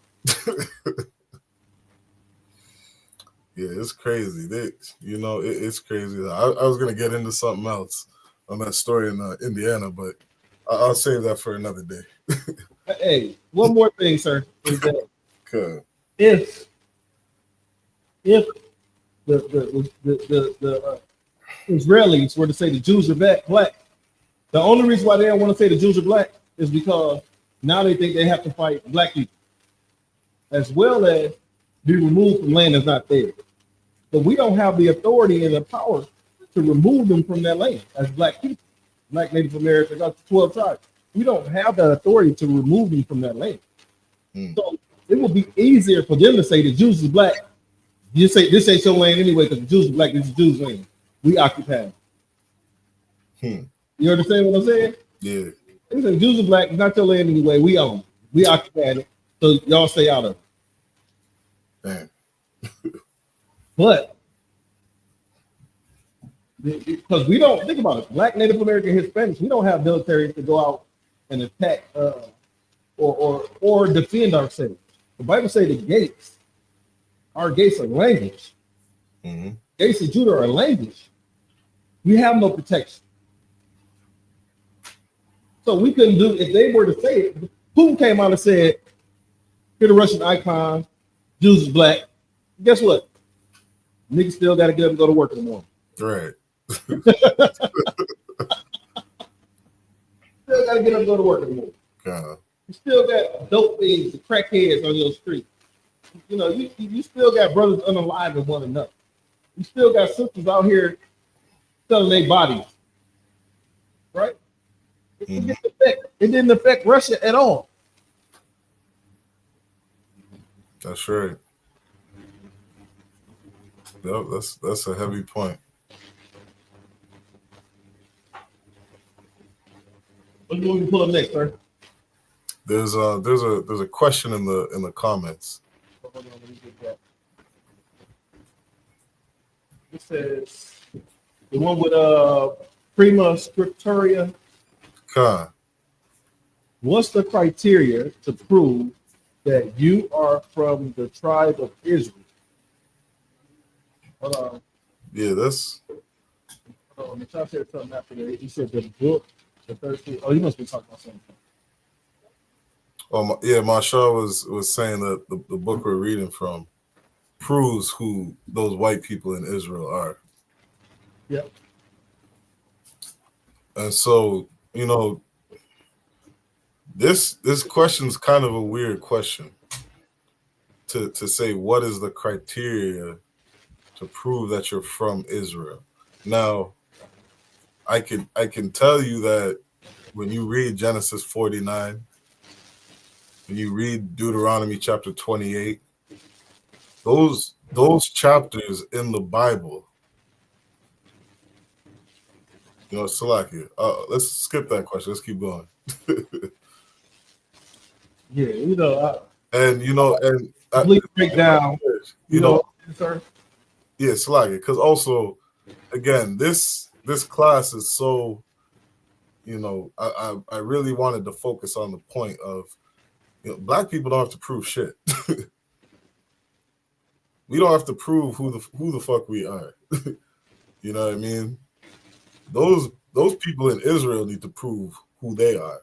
Yeah, it's crazy. It's crazy. I was gonna get into something else on that story in Indiana, but I'll save that for another day. Hey, one more thing, sir, is that Okay. if the Israelis were to say the Jews are black, the only reason why they don't want to say the Jews are black is because now they think they have to fight black people, as well as be removed from land that's not theirs. But we don't have the authority and the power to remove them from that land as black people, black Native Americans, got 12 tribes. We don't have the authority to remove them from that land. So it would be easier for them to say the Jews is black. You say this ain't your land anyway because the Jews are black. This is Jews' land. We occupy it. You understand what I'm saying? Yeah. They say Jews are black. It's not your land anyway. We own it. We occupy it. So y'all stay out of it. Damn. But because we don't think about it, black, Native American, Hispanics, we don't have military to go out and attack or defend ourselves. The Bible say the gates, our gates are language. Gates of Judah are language. We have no protection. So we couldn't do, if they were to say it, Putin came out and said, here the Russian icon, Jews is black. Guess what? Niggas still got to get up and go to work in the morning. Right. Still got to get up and go to work in the morning. You still got dope things, the crackheads on your street. You still got brothers unaliving one another. You still got sisters out here selling their bodies. Right? It didn't affect Russia at all. That's right. Yep, that's a heavy point. What do we pull up next, sir? There's a question in the comments. Hold on, let me get that. It says the one with Prima Scriptoria. What's the criteria to prove that you are from the tribe of Israel? Hold on. Yeah, that's. Hold on. Michelle said something after that. He said the book, the 13. Oh, you must be talking about something. Oh, yeah, Marshall was saying that the book we're reading from proves who those white people in Israel are. Yep. And so, this question's kind of a weird question to say what is the criteria to prove that you're from Israel. Now, I can tell you that when you read Genesis 49, when you read Deuteronomy chapter 28, those chapters in the Bible, Salakia. Let's skip that question. Let's keep going. Yeah, complete breakdown. Sir. Yeah, Salakia. Because also, again, this class is so, I really wanted to focus on the point of, black people don't have to prove shit. We don't have to prove who the fuck we are. You know what I mean? Those people in Israel need to prove who they are.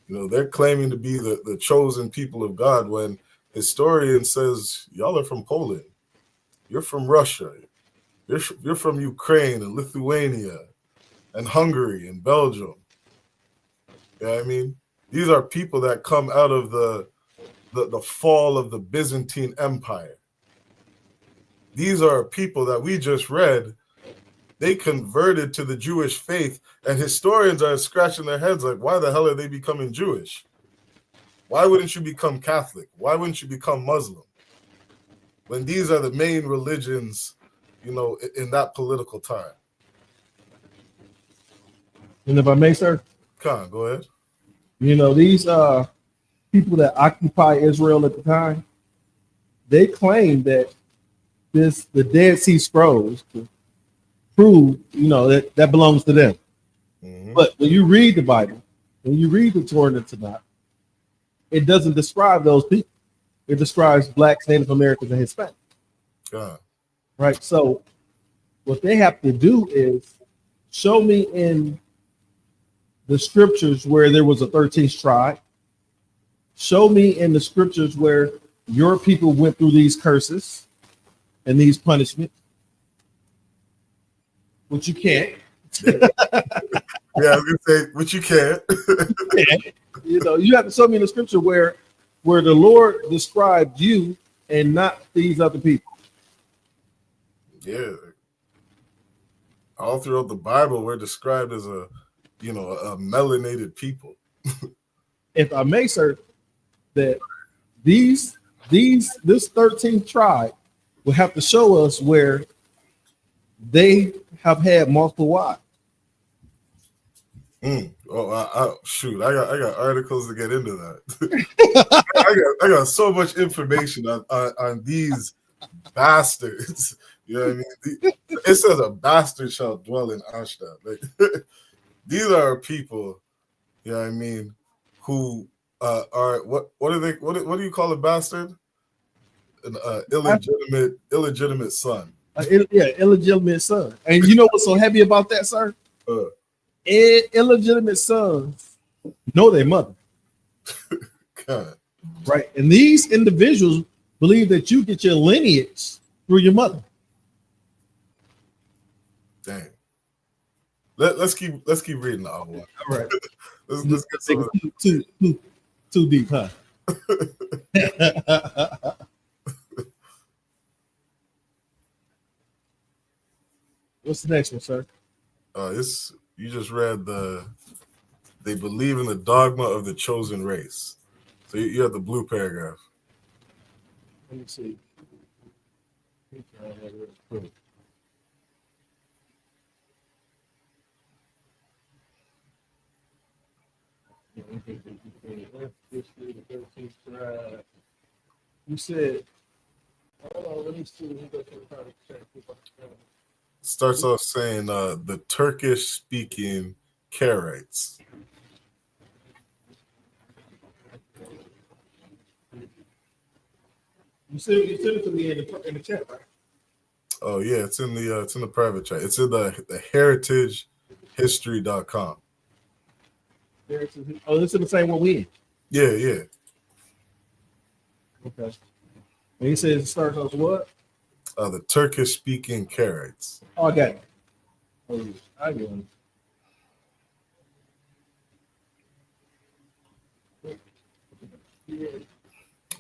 You know, they're claiming to be the chosen people of God when historian says y'all are from Poland, you're from Russia, you're from Ukraine and Lithuania and Hungary and Belgium. You know what I mean? These are people that come out of the fall of the Byzantine Empire. These are people that we just read. They converted to the Jewish faith, and historians are scratching their heads like, why the hell are they becoming Jewish? Why wouldn't you become Catholic? Why wouldn't you become Muslim? When these are the main religions, you know, in that political time. And if I may, sir, Khan, go ahead. You know, these people that occupy Israel at the time, they claim that the Dead Sea Scrolls to prove, you know, that belongs to them. Mm-hmm. But when you read the Bible, when you read the Torah and the Tanakh, it doesn't describe those people. It describes blacks, Native Americans, and Hispanics. Right. So what they have to do is show me in the scriptures where there was a 13th tribe. Show me in the scriptures where your people went through these curses and these punishments, which you can't. Yeah, I was gonna say, which you can't. You know, you have to show me in the scripture where the Lord described you and not these other people. Yeah. All throughout the Bible, we're described as a melanated people. If I may, sir, that this 13th tribe will have to show us where they have had multiple wives. Oh, shoot! I got articles to get into that. I got so much information on these bastards. You know what I mean? It says a bastard shall dwell in Ashdod. Like, these are people, you know what I mean, who are what are they? What do you call a bastard? An illegitimate son. Illegitimate son. And you know what's so heavy about that, sir? Illegitimate sons know their mother. God. Right. And these individuals believe that you get your lineage through your mother. Dang. Let's keep reading the other one. All right. let's get some too deep, huh? What's the next one, sir? You just read they believe in the dogma of the chosen race. So you have the blue paragraph. Let me see. You said, hold on, let me see. Starts off saying the Turkish speaking Karaites. You said it to me in the chat, right? Oh yeah, it's in the private chat. It's in the heritagehistory.com. Oh, this is the same one we in. Yeah. Okay. And he says it starts off what? The Turkish speaking Karaites. Oh, I got it. Oh, I get it.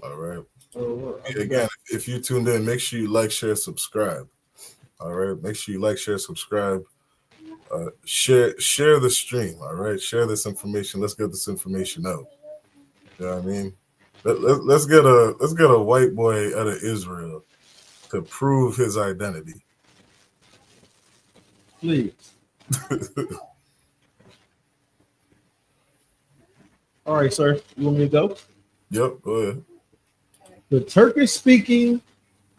All right. Again, if you tuned in, make sure you like, share, subscribe. All right. Make sure you like, share, subscribe. Share the stream. All right. Share this information. Let's get this information out. You know what I mean? Let's get a white boy out of Israel to prove his identity. Please. All right, sir. You want me to go? Yep, go ahead. The Turkish-speaking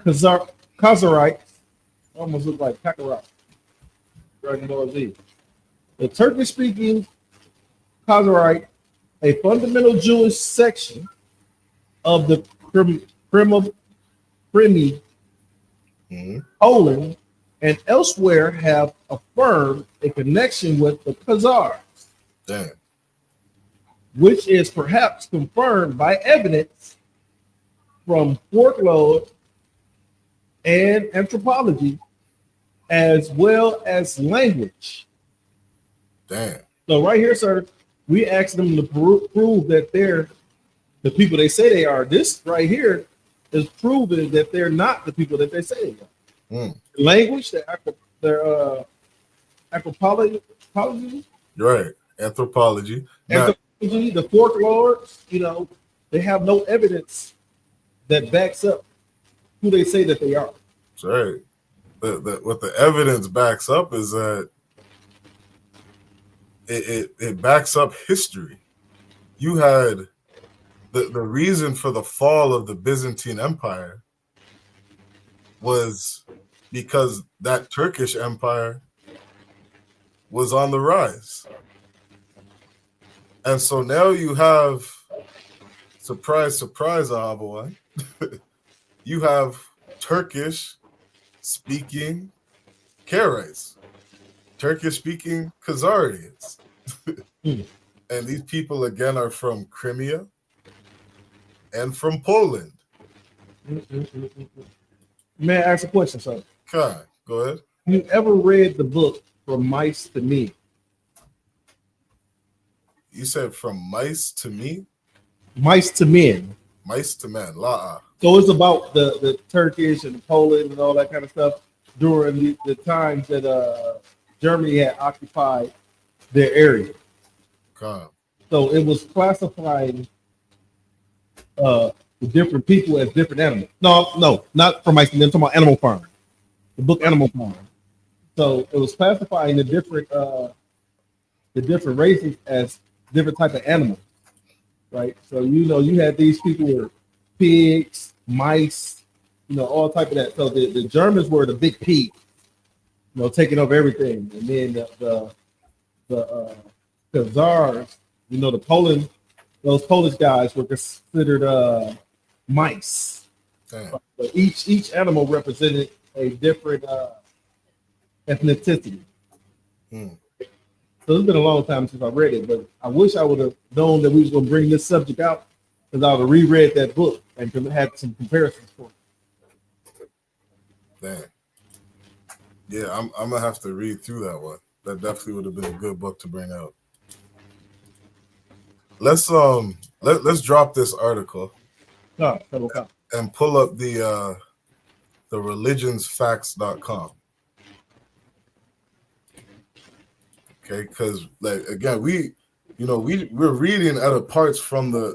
Khazarites almost look like Kakarot. Dragon Ball Z. The Turkish-speaking Khazarite, a fundamental Jewish section of the Poland and elsewhere, have affirmed a connection with the Khazars. Damn. which is perhaps confirmed by evidence from folklore and anthropology, as well as language. Damn. So right here, sir, we asked them to prove that they're the people they say they are. This right here is proving that they're not the people that they say they are. Language, their anthropology, Right. Anthropology. the folklore, they have no evidence that backs up who they say that they are. That's right. What the evidence backs up is that it backs up history. You had the reason for the fall of the Byzantine Empire was because that Turkish Empire was on the rise. And so now you have, surprise, surprise, Ahaboy, you have Turkish-speaking Karaites, Turkish-speaking Khazarians. And these people, again, are from Crimea and from Poland. May I ask a question, sir? Okay, go ahead. You ever read the book From Mice to Me? You said From Mice to Me? Mice to Men. Mice to Men, La'a. So it's about the Turkish and Poland and all that kind of stuff during the times that Germany had occupied their area. Okay. So it was classifying the different people as different animals. No, not From Mice to Men. I'm talking about Animal Farm. The book Animal Farm. So it was classifying the different races as different type of animals, right? So you had these people were pigs, mice, all type of that. So the Germans were the big pig, taking over everything, and then the Khazars, the Poland, those Polish guys were considered mice. Damn. So each animal represented a different ethnicity. So it's been a long time since I read it, but I wish I would have known that we was going to bring this subject out, because I would have reread that book and could have had some comparisons for it. Damn. Yeah, I'm gonna have to read through that one. That definitely would have been a good book to bring out. Let's drop this article and pull up the religionsfacts.com. Okay, because again, we're reading other parts from the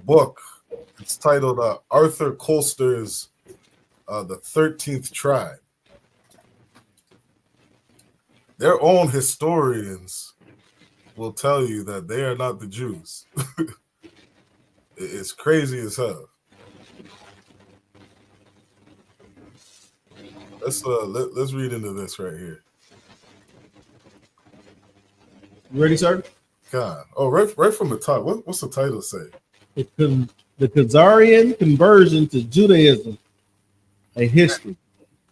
book. It's titled Arthur Koestler's The 13th Tribe. Their own historians will tell you that they are not the Jews. It's crazy as hell. Let's read into this right here. You ready, sir? God. Oh, right from the top. What's the title say? The Khazarian conversion to Judaism, a history.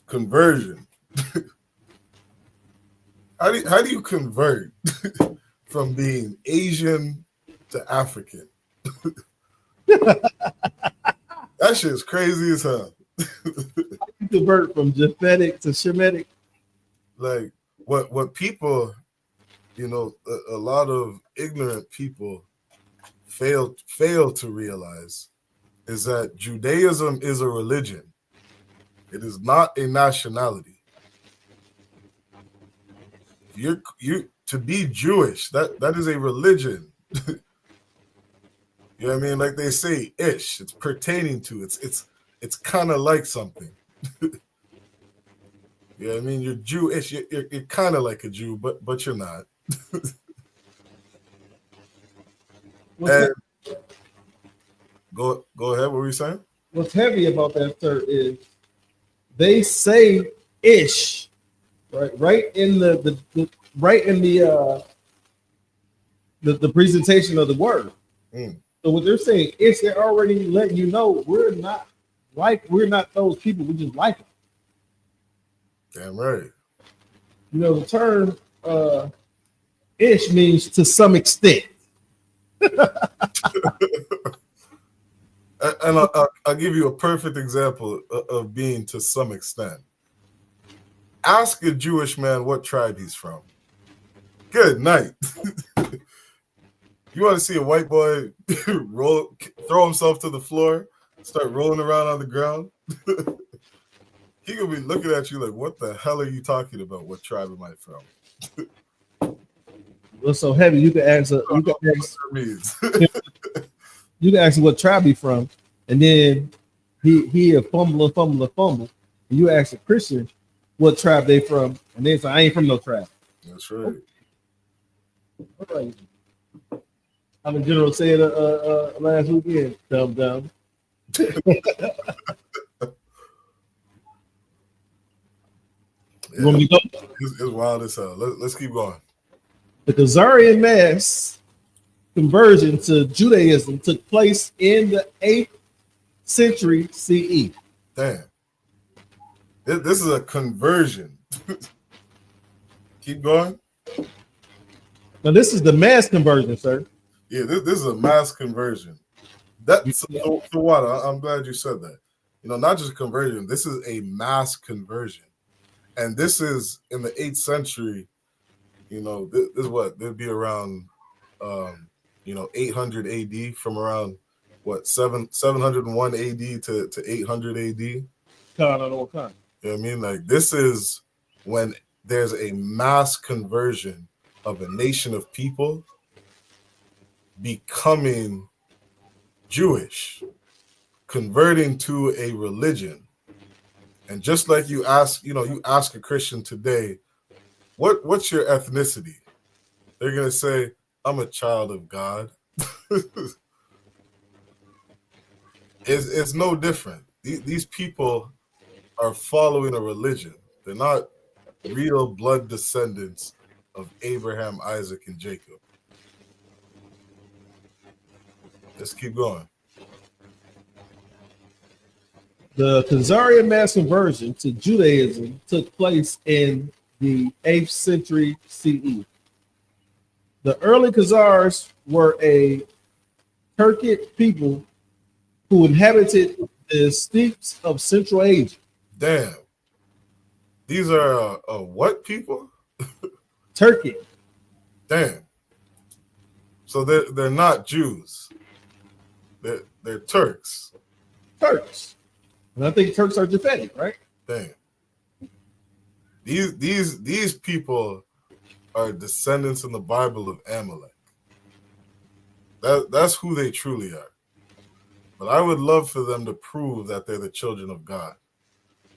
Conversion. How do you convert from being Asian to African? That shit's crazy as hell. You convert from Japhetic to Shemitic. Like what people, a lot of ignorant people fail to realize is that Judaism is a religion. It is not a nationality. You to be Jewish, that is a religion. You know what I mean? Like they say, ish. It's pertaining to. It's kind of like something. You know what I mean? You're Jewish. You're kind of like a Jew, but you're not. And go ahead. What were you saying? What's heavy about that, sir, is they say ish, right in the presentation of the word. So what they're saying is they're already letting you know we're not those people. We just like them. Damn right. The term ish means to some extent. And I'll give you a perfect example of being to some extent. Ask a Jewish man what tribe he's from. Good night. You want to see a white boy throw himself to the floor, start rolling around on the ground? He could be looking at you like, what the hell are you talking about? What tribe am I from? Well, so heavy, you can ask you can ask him what tribe he's from, and then he a fumble, and you ask a Christian what tribe they from, and they say, I ain't from no tribe. That's right. All right. I'm in general saying last weekend, dumb. You want me to go? It's wild as hell. Let's keep going. The Khazarian mass conversion to Judaism took place in the 8th century CE. Damn. This is a conversion. Keep going. Now, this is the mass conversion, sir. Yeah, this is a mass conversion. So what? I'm glad you said that. You know, not just conversion. This is a mass conversion. And this is in the 8th century, you know, this is what? There'd be around, 800 AD, from around, 701 AD to 800 AD. You All kind. know what I mean? Like, this is when there's a mass conversion of a nation of people becoming Jewish, converting to a religion. And just like you ask a Christian today, what's your ethnicity? They're gonna say, I'm a child of God. It's no different. These people are following a religion. They're not real blood descendants of Abraham, Isaac, and Jacob. Let's keep going. The Khazarian mass conversion to Judaism took place in the 8th century CE. The early Khazars were a Turkic people who inhabited the steppes of Central Asia. Damn. These are what people? Turkey. Damn. So they're not Jews. They're Turks. Turks. And I think Turks are Japhetic, right? Damn. These people are descendants in the Bible of Amalek. That's who they truly are. But I would love for them to prove that they're the children of God.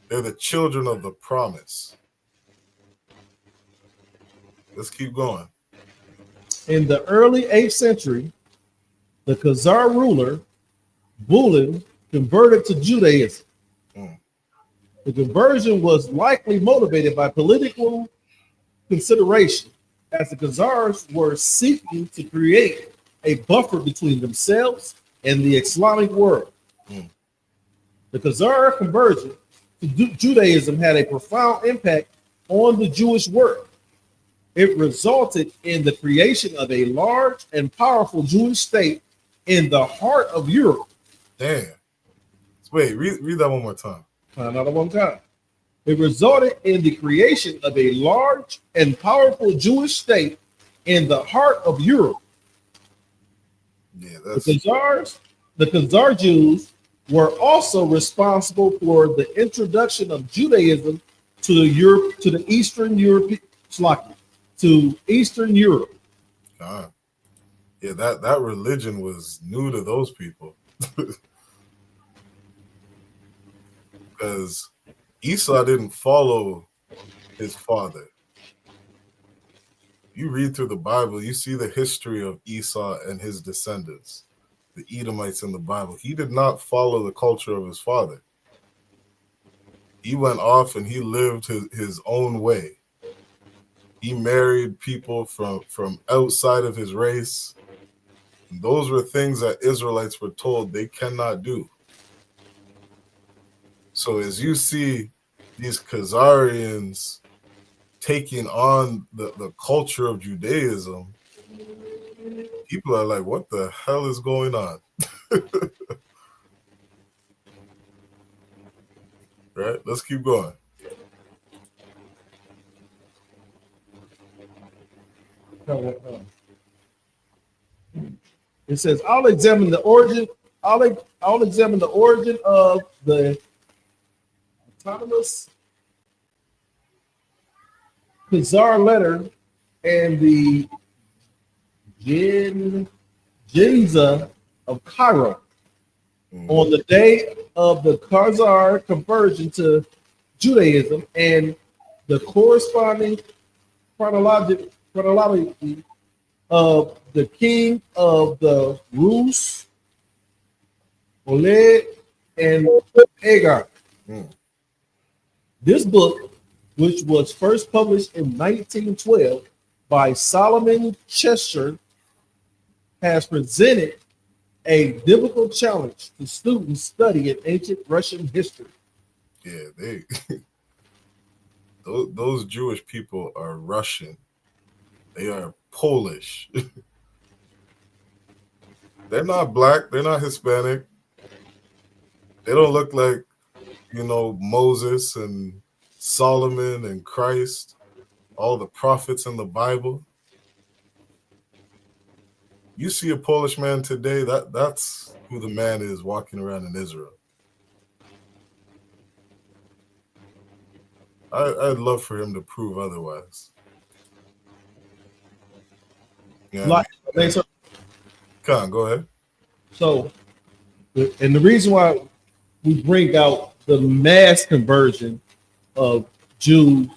They're the children of the promise. Let's keep going. In the early 8th century, the Khazar ruler, Bulin, converted to Judaism. The conversion was likely motivated by political consideration, as the Khazars were seeking to create a buffer between themselves and the Islamic world. The Khazar conversion to Judaism had a profound impact on the Jewish world. It resulted in the creation of a large and powerful Jewish state in the heart of Europe. Damn. Wait, read that one more time. Another one time. It resulted in the creation of a large and powerful Jewish state in the heart of Europe. Yeah, the Khazar Jews were also responsible for the introduction of Judaism to Eastern Europe. Yeah, that religion was new to those people. Because Esau didn't follow his father. You read through the Bible, you see the history of Esau and his descendants, the Edomites in the Bible. He did not follow the culture of his father. He went off and he lived his own way. He married people from outside of his race. And those were things that Israelites were told they cannot do. So as you see these Khazarians taking on the culture of Judaism, People are like, what the hell is going on? Right? Let's keep going. It says, I'll examine the origin of the autonomous Khazar letter and the Ginza of Cairo on the day of the Khazar conversion to Judaism and the corresponding chronology of the king of the Rus, Oleg, and Agar. This book, which was first published in 1912 by Solomon Chester, has presented a difficult challenge to students studying ancient Russian history. Yeah, they those Jewish people are Russian. They are Polish. They're not black. They're not Hispanic. They don't look like, Moses and Solomon and Christ, all the prophets in the Bible. You see a Polish man today, that's who the man is walking around in Israel. I'd love for him to prove otherwise. Yeah. Come on, go ahead. So, and the reason why we bring out the mass conversion of Jews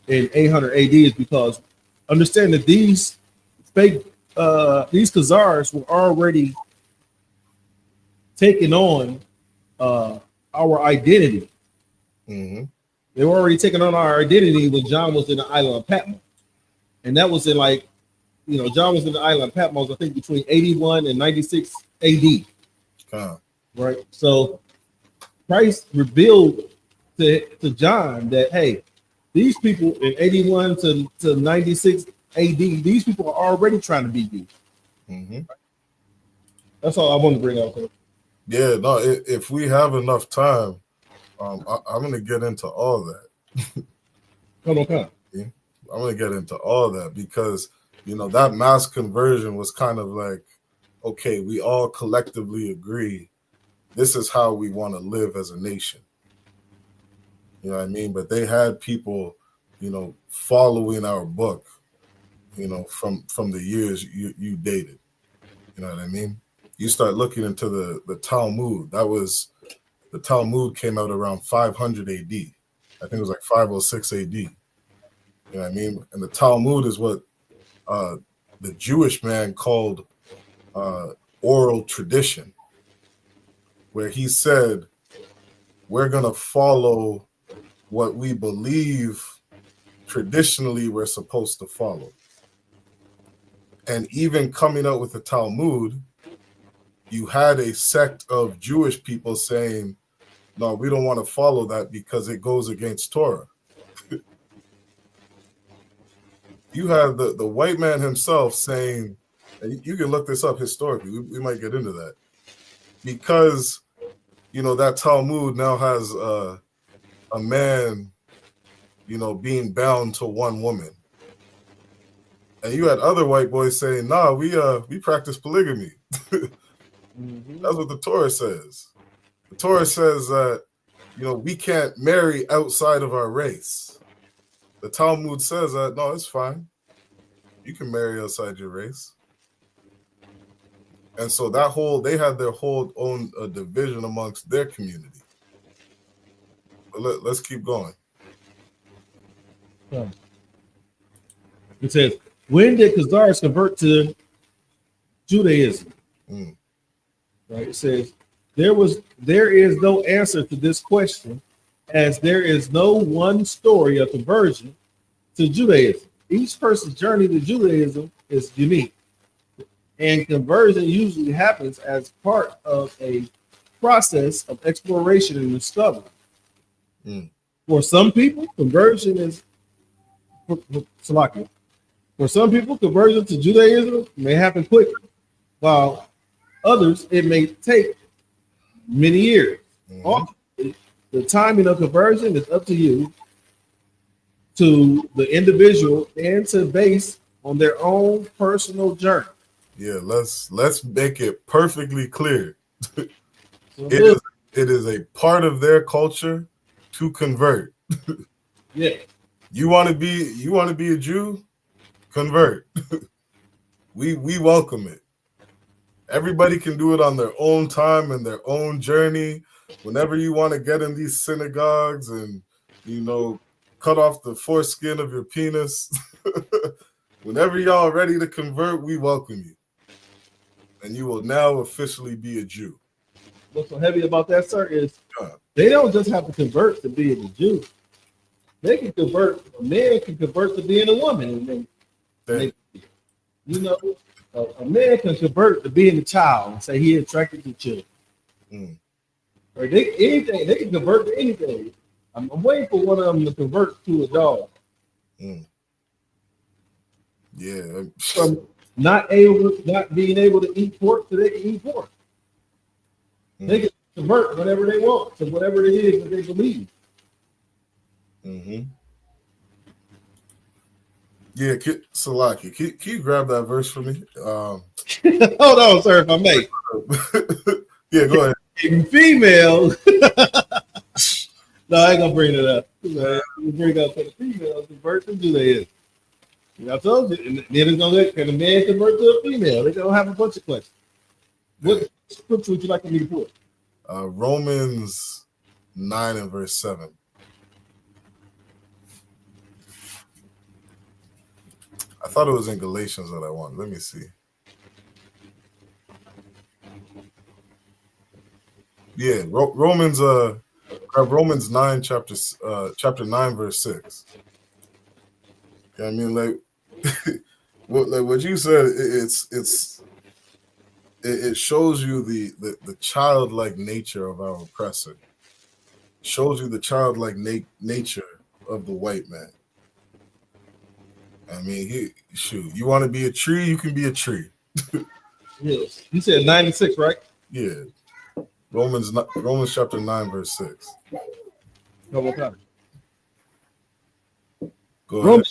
in 800 AD is because understand that these Khazars were already taking on our identity. Mm-hmm. They were already taking on our identity when John was in the island of Patmos, and that was in John was in the island of Patmos, I think, between 81 and 96 AD. Right. So Christ revealed to John that, hey, these people in 81 to 96 AD, these people are already trying to be Jews. Mm-hmm. That's all I want to bring out there. Yeah, no, if we have enough time, I'm going to get into all that. Come on. Yeah, I'm going to get into all that because, that mass conversion was kind of like, okay, we all collectively agree this is how we want to live as a nation. You know what I mean? But they had people, following our book, from the years you dated. You know what I mean? You start looking into the Talmud. The Talmud came out around 500 AD. I think it was like 506 AD. You know what I mean? And the Talmud is what the Jewish man called oral tradition, where he said, we're going to follow what we believe traditionally we're supposed to follow. And even coming out with the Talmud, you had a sect of Jewish people saying, no, we don't want to follow that because it goes against Torah. You have the white man himself saying, and you can look this up historically, we might get into that, because, that Talmud now has a man, being bound to one woman. And you had other white boys saying, nah, we practice polygamy. That's what the Torah says. The Torah says that, we can't marry outside of our race. The Talmud says that, no, it's fine. You can marry outside your race. And so they had their whole own division amongst their community. But let's keep going. It says, when did Khazars convert to Judaism? Right. It says, there is no answer to this question, as there is no one story of conversion to Judaism. Each person's journey to Judaism is unique, and conversion usually happens as part of a process of exploration and discovery. For some people, conversion to Judaism may happen quickly. while others it may take many years. The timing of conversion is up to you, to the individual, and to base on their own personal journey. Yeah, let's make it perfectly clear. It is a part of their culture to convert. Yeah. You want to be a Jew? Convert. We welcome it. Everybody can do it on their own time and their own journey. Whenever you want to get in these synagogues and, cut off the foreskin of your penis, whenever y'all are ready to convert, we welcome you. And you will now officially be a Jew. What's so heavy about that, sir, is they don't just have to convert to being a Jew. They can convert, a man can convert to being a woman. And a man can convert to being a child and say he is attracted to children. Or they can convert to anything. I'm waiting for one of them to convert to a dog. Yeah. From not being able to eat pork so they can eat pork. They can convert whatever they want to whatever it is that they believe. Yeah, Salaki, can you grab that verse for me? Hold on, sir, if I may. Yeah, go ahead. In female, no, I ain't gonna bring it up. You bring up the females, convert to Judaism. I told you, and then it's gonna let, can a man convert to a female? They're gonna have a bunch of questions. What scripture would you like me to put? Romans 9 and verse 7. I thought it was in Galatians that I wanted. Let me see. Yeah, Romans 9 chapter 9 verse 6. Yeah, I mean, like what you said, it shows you the childlike nature of our oppressor. It shows you the childlike nature of the white man. I mean, you want to be a tree, you can be a tree. Yes. You said 96, right? Yeah. Romans chapter 9, verse 6. No, okay. Go ahead.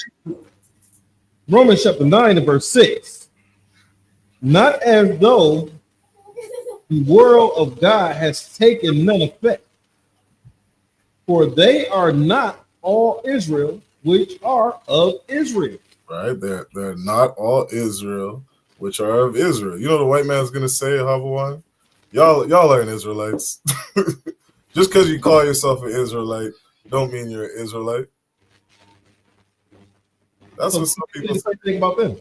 Romans chapter 9 and verse 6. Not as though the world of God has taken none effect, for they are not all Israel, which are of Israel. Right? They're not all Israel, which are of Israel. You know the white man's gonna say, Havawan? Y'all aren't Israelites. Just because you call yourself an Israelite, don't mean you're an Israelite. That's what some people say. Thing about them.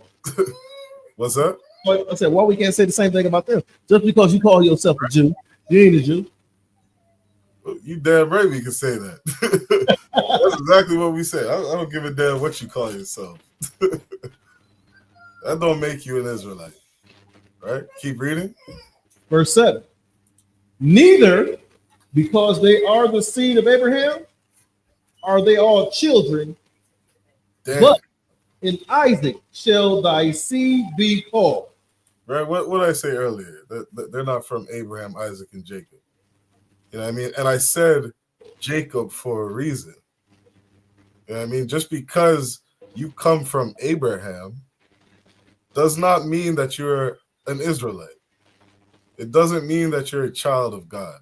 What's that? I said, why we can't say the same thing about them? Just because you call yourself a Jew, you ain't a Jew. You damn right we can say that. That's exactly what we say. I don't give a damn what you call yourself. That don't make you an Israelite. Right? Keep reading. Verse 7. Neither, because they are the seed of Abraham, are they all children, but in Isaac shall thy seed be called. Right? What did I say earlier? That they're not from Abraham, Isaac, and Jacob. You know what I mean? And I said Jacob for a reason. You know what I mean? Just because you come from Abraham does not mean that you're an Israelite. It doesn't mean that you're a child of God.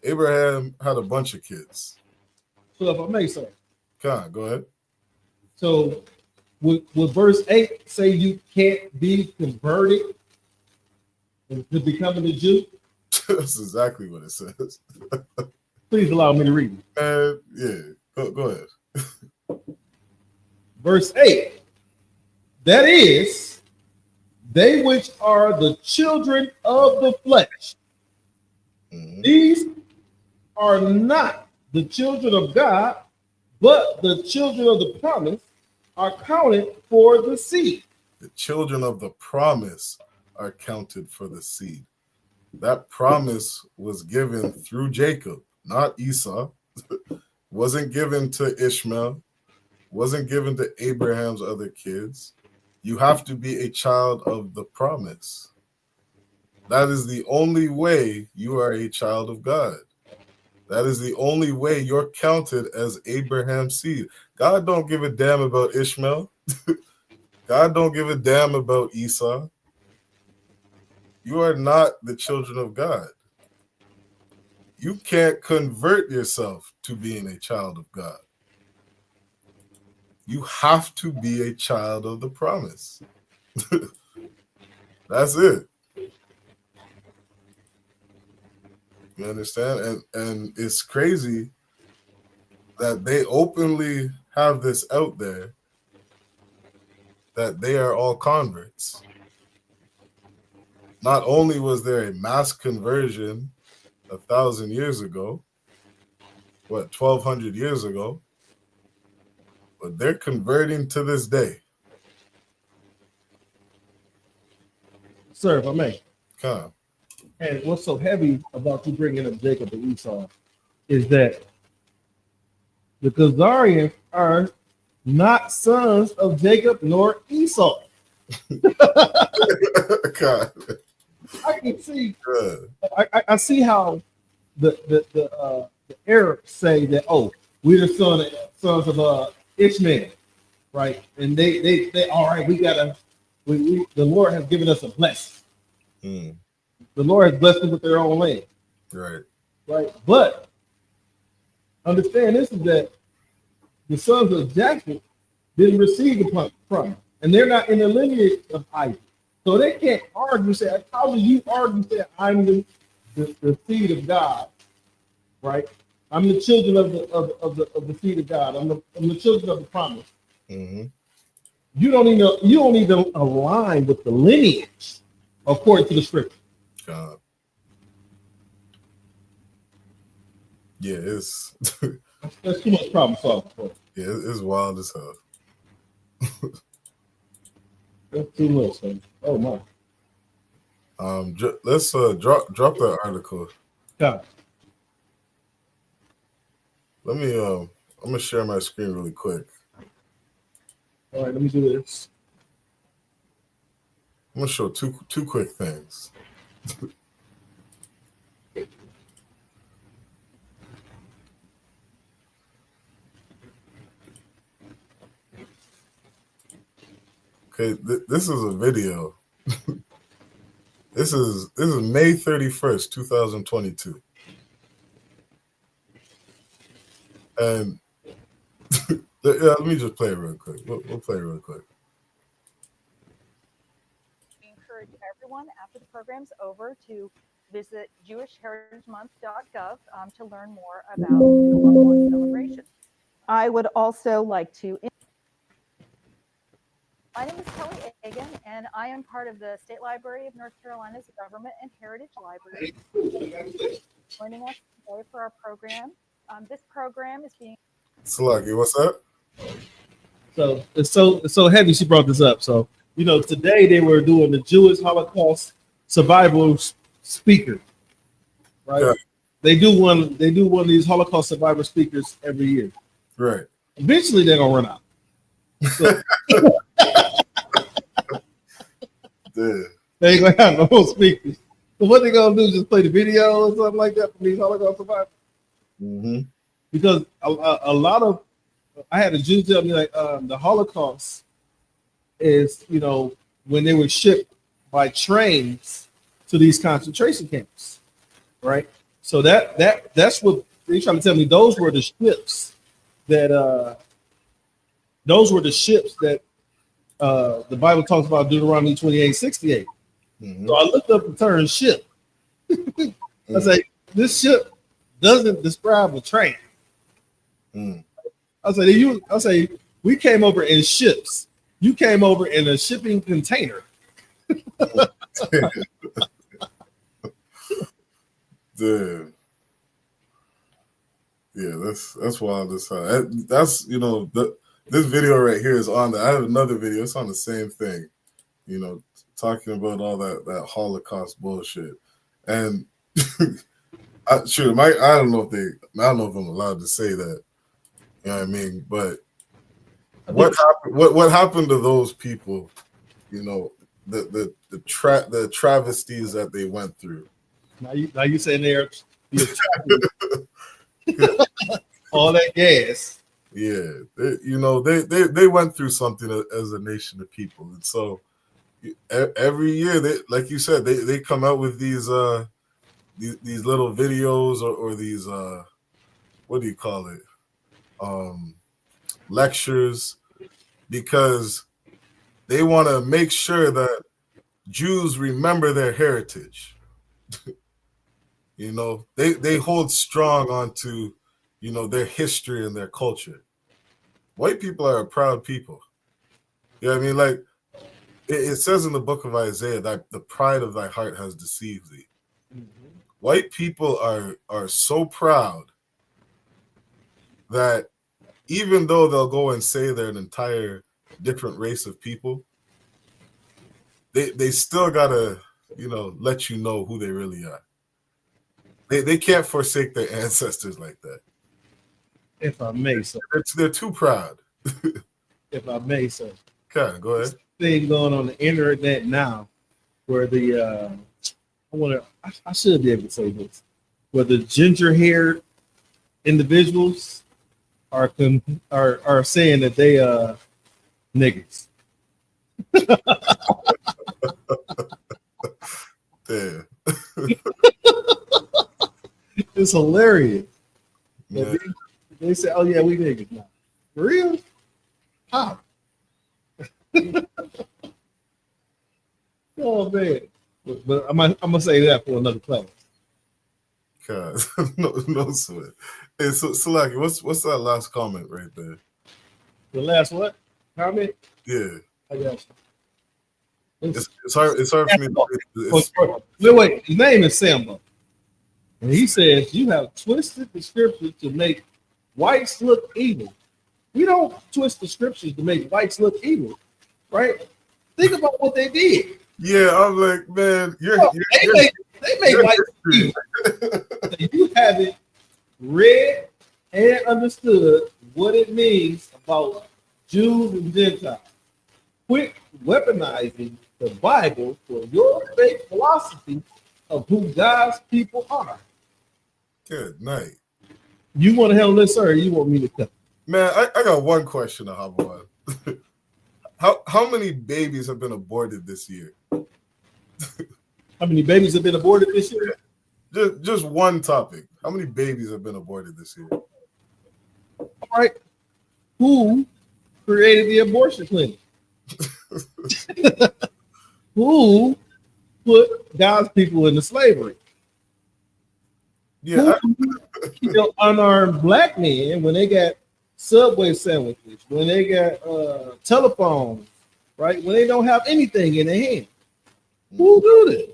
Abraham had a bunch of kids. So if I may, sir. Come on, go ahead. So would verse 8 say you can't be converted to becoming a Jew? That's exactly what it says. Please allow me to read it. Yeah, go ahead. Verse 8. That is, they which are the children of the flesh. These are not the children of God, but the children of the promise are counted for the seed. The children of the promise are counted for the seed. That promise was given through Jacob, not Esau. Wasn't given to Ishmael. Wasn't given to Abraham's other kids. You have to be a child of the promise. That is the only way you are a child of God. That is the only way you're counted as Abraham's seed. God don't give a damn about Ishmael. God don't give a damn about Esau. You are not the children of God. You can't convert yourself to being a child of God. You have to be a child of the promise. That's it. You understand? And it's crazy that they openly have this out there that they are all converts. Not only was there a mass conversion 1,000 years ago, 1,200 years ago, but they're converting to this day. Sir, if I may. Come on. And what's so heavy about you bringing up Jacob and Esau is that the Khazarians are not sons of Jacob nor Esau. God. I can see. I see how the Arabs say that. Oh, we're the sons of Ishmael, right? And they all right. We gotta. The Lord has given us a blessing. The Lord has blessed them with their own land. Right. Right. But understand this is that the sons of Jacob didn't receive the promise, and they're not in the lineage of Isaac. So they can't argue, say, how do you argue, say, I'm the seed of God, right? I'm the children of the seed of God. I'm the children of the promise. Mm-hmm. You don't even align with the lineage according to the scripture. God. Yeah, it's that's too much problem solving. Yeah, it's wild as hell. That's too much, man. Oh my. Let's drop that article. Yeah. Let me I'm gonna share my screen really quick. All right, let me do this. I'm gonna show two quick things. Okay, this is a video. This is May 31st, 2022. And let me just play it real quick. We'll play it real quick. We encourage everyone after the program's over to visit jewishheritagemonth.gov to learn more about the Loved One celebration. I would also like to. My name is Kelly Egan, and I am part of the State Library of North Carolina's Government and Heritage Library. Joining us today for our program. This program is being. Sluggy, what's up? So it's so heavy. She brought this up. So today they were doing the Jewish Holocaust survival speaker, right? Yeah. They do one of these Holocaust survivor speakers every year. Right. Eventually they're gonna run out. So, they ain't gonna have no more speakers. So what they gonna do is just play the video or something like that from these Holocaust survivors. Mm-hmm. Because a lot of I had a Jew tell me like the Holocaust is when they were shipped by trains to these concentration camps, right? So that's what they trying to tell me. Those were the ships that the Bible talks about, Deuteronomy 28:68. Mm-hmm. So I looked up the term ship. I say this ship doesn't describe a train. I say we came over in ships. You came over in a shipping container. Dude. Yeah, that's wild as hell. That's this video right here is on there. I have another video. It's on the same thing. Talking about all that Holocaust bullshit. And I don't know if I'm allowed to say that. You know what I mean? But what happened to those people, the travesties that they went through. Now you saying they're all that gas. Yeah, they went through something as a nation of people, and so every year, like you said, they come out with these little videos or these what do you call it, lectures, because they want to make sure that Jews remember their heritage. They hold strong onto their history and their culture. White people are a proud people. You know what I mean? Like it says in the book of Isaiah that the pride of thy heart has deceived thee. Mm-hmm. White people are so proud that even though they'll go and say they're an entire different race of people, they still gotta let you know who they really are. They can't forsake their ancestors like that. If I may, sir. They're too proud. If I may, sir. Okay, go ahead. Thing going on the internet now, where I should be able to say this, where the ginger-haired individuals are saying that they niggas. Damn. It's hilarious. Yeah. They say, "Oh yeah, we niggas now." For real? How? Oh man! But I'm gonna say that for another class. God, no sweat. Hey, so Salaki, what's that last comment right there? The last what? Comment? Yeah. I got you. It's hard for me. Wait. His name is Sambo. And he says, you have twisted the scriptures to make whites look evil. We don't twist the scriptures to make whites look evil, right? Think about what they did. Yeah, I'm like, man, they make whites evil. You haven't read and understood what it means about Jews and Gentiles. Quit weaponizing the Bible for your fake philosophy of who God's people are. Good night. You want to handle this, sir, or you want me to cut? Man, I got one question to hop on. How many babies have been aborted this year? How many babies have been aborted this year? Just one topic. How many babies have been aborted this year? All right. Who created the abortion clinic? Who put God's people into slavery? Yeah. Who killed unarmed black men when they got Subway sandwiches, when they got telephones, right? When they don't have anything in their hand. Who do this?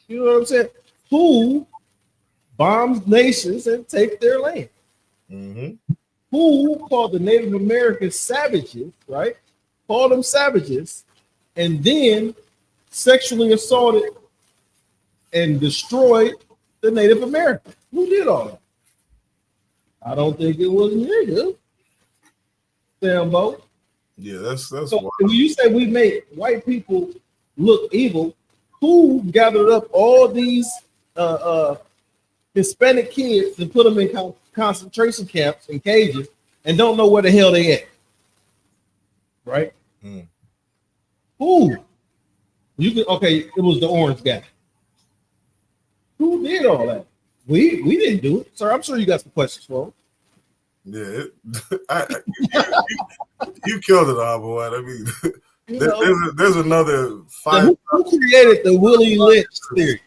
You know what I'm saying? Who bombs nations and take their land? Mm-hmm. Who called the Native Americans savages, right? Called them savages, and then sexually assaulted and destroyed the Native Americans. Who did all that? I don't think it was niggas. Sambo. Yeah, that's so wild. when you say we make white people look evil, who gathered up all these Hispanic kids and put them in concentration camps and cages and don't know where the hell they at? Right? Mm. Who? It was the orange guy. Who did all that? We didn't do it. Sir, I'm sure you got some questions for him. Yeah, you killed it, boy. I mean, there's another 5. Who created the Willie Lynch theory?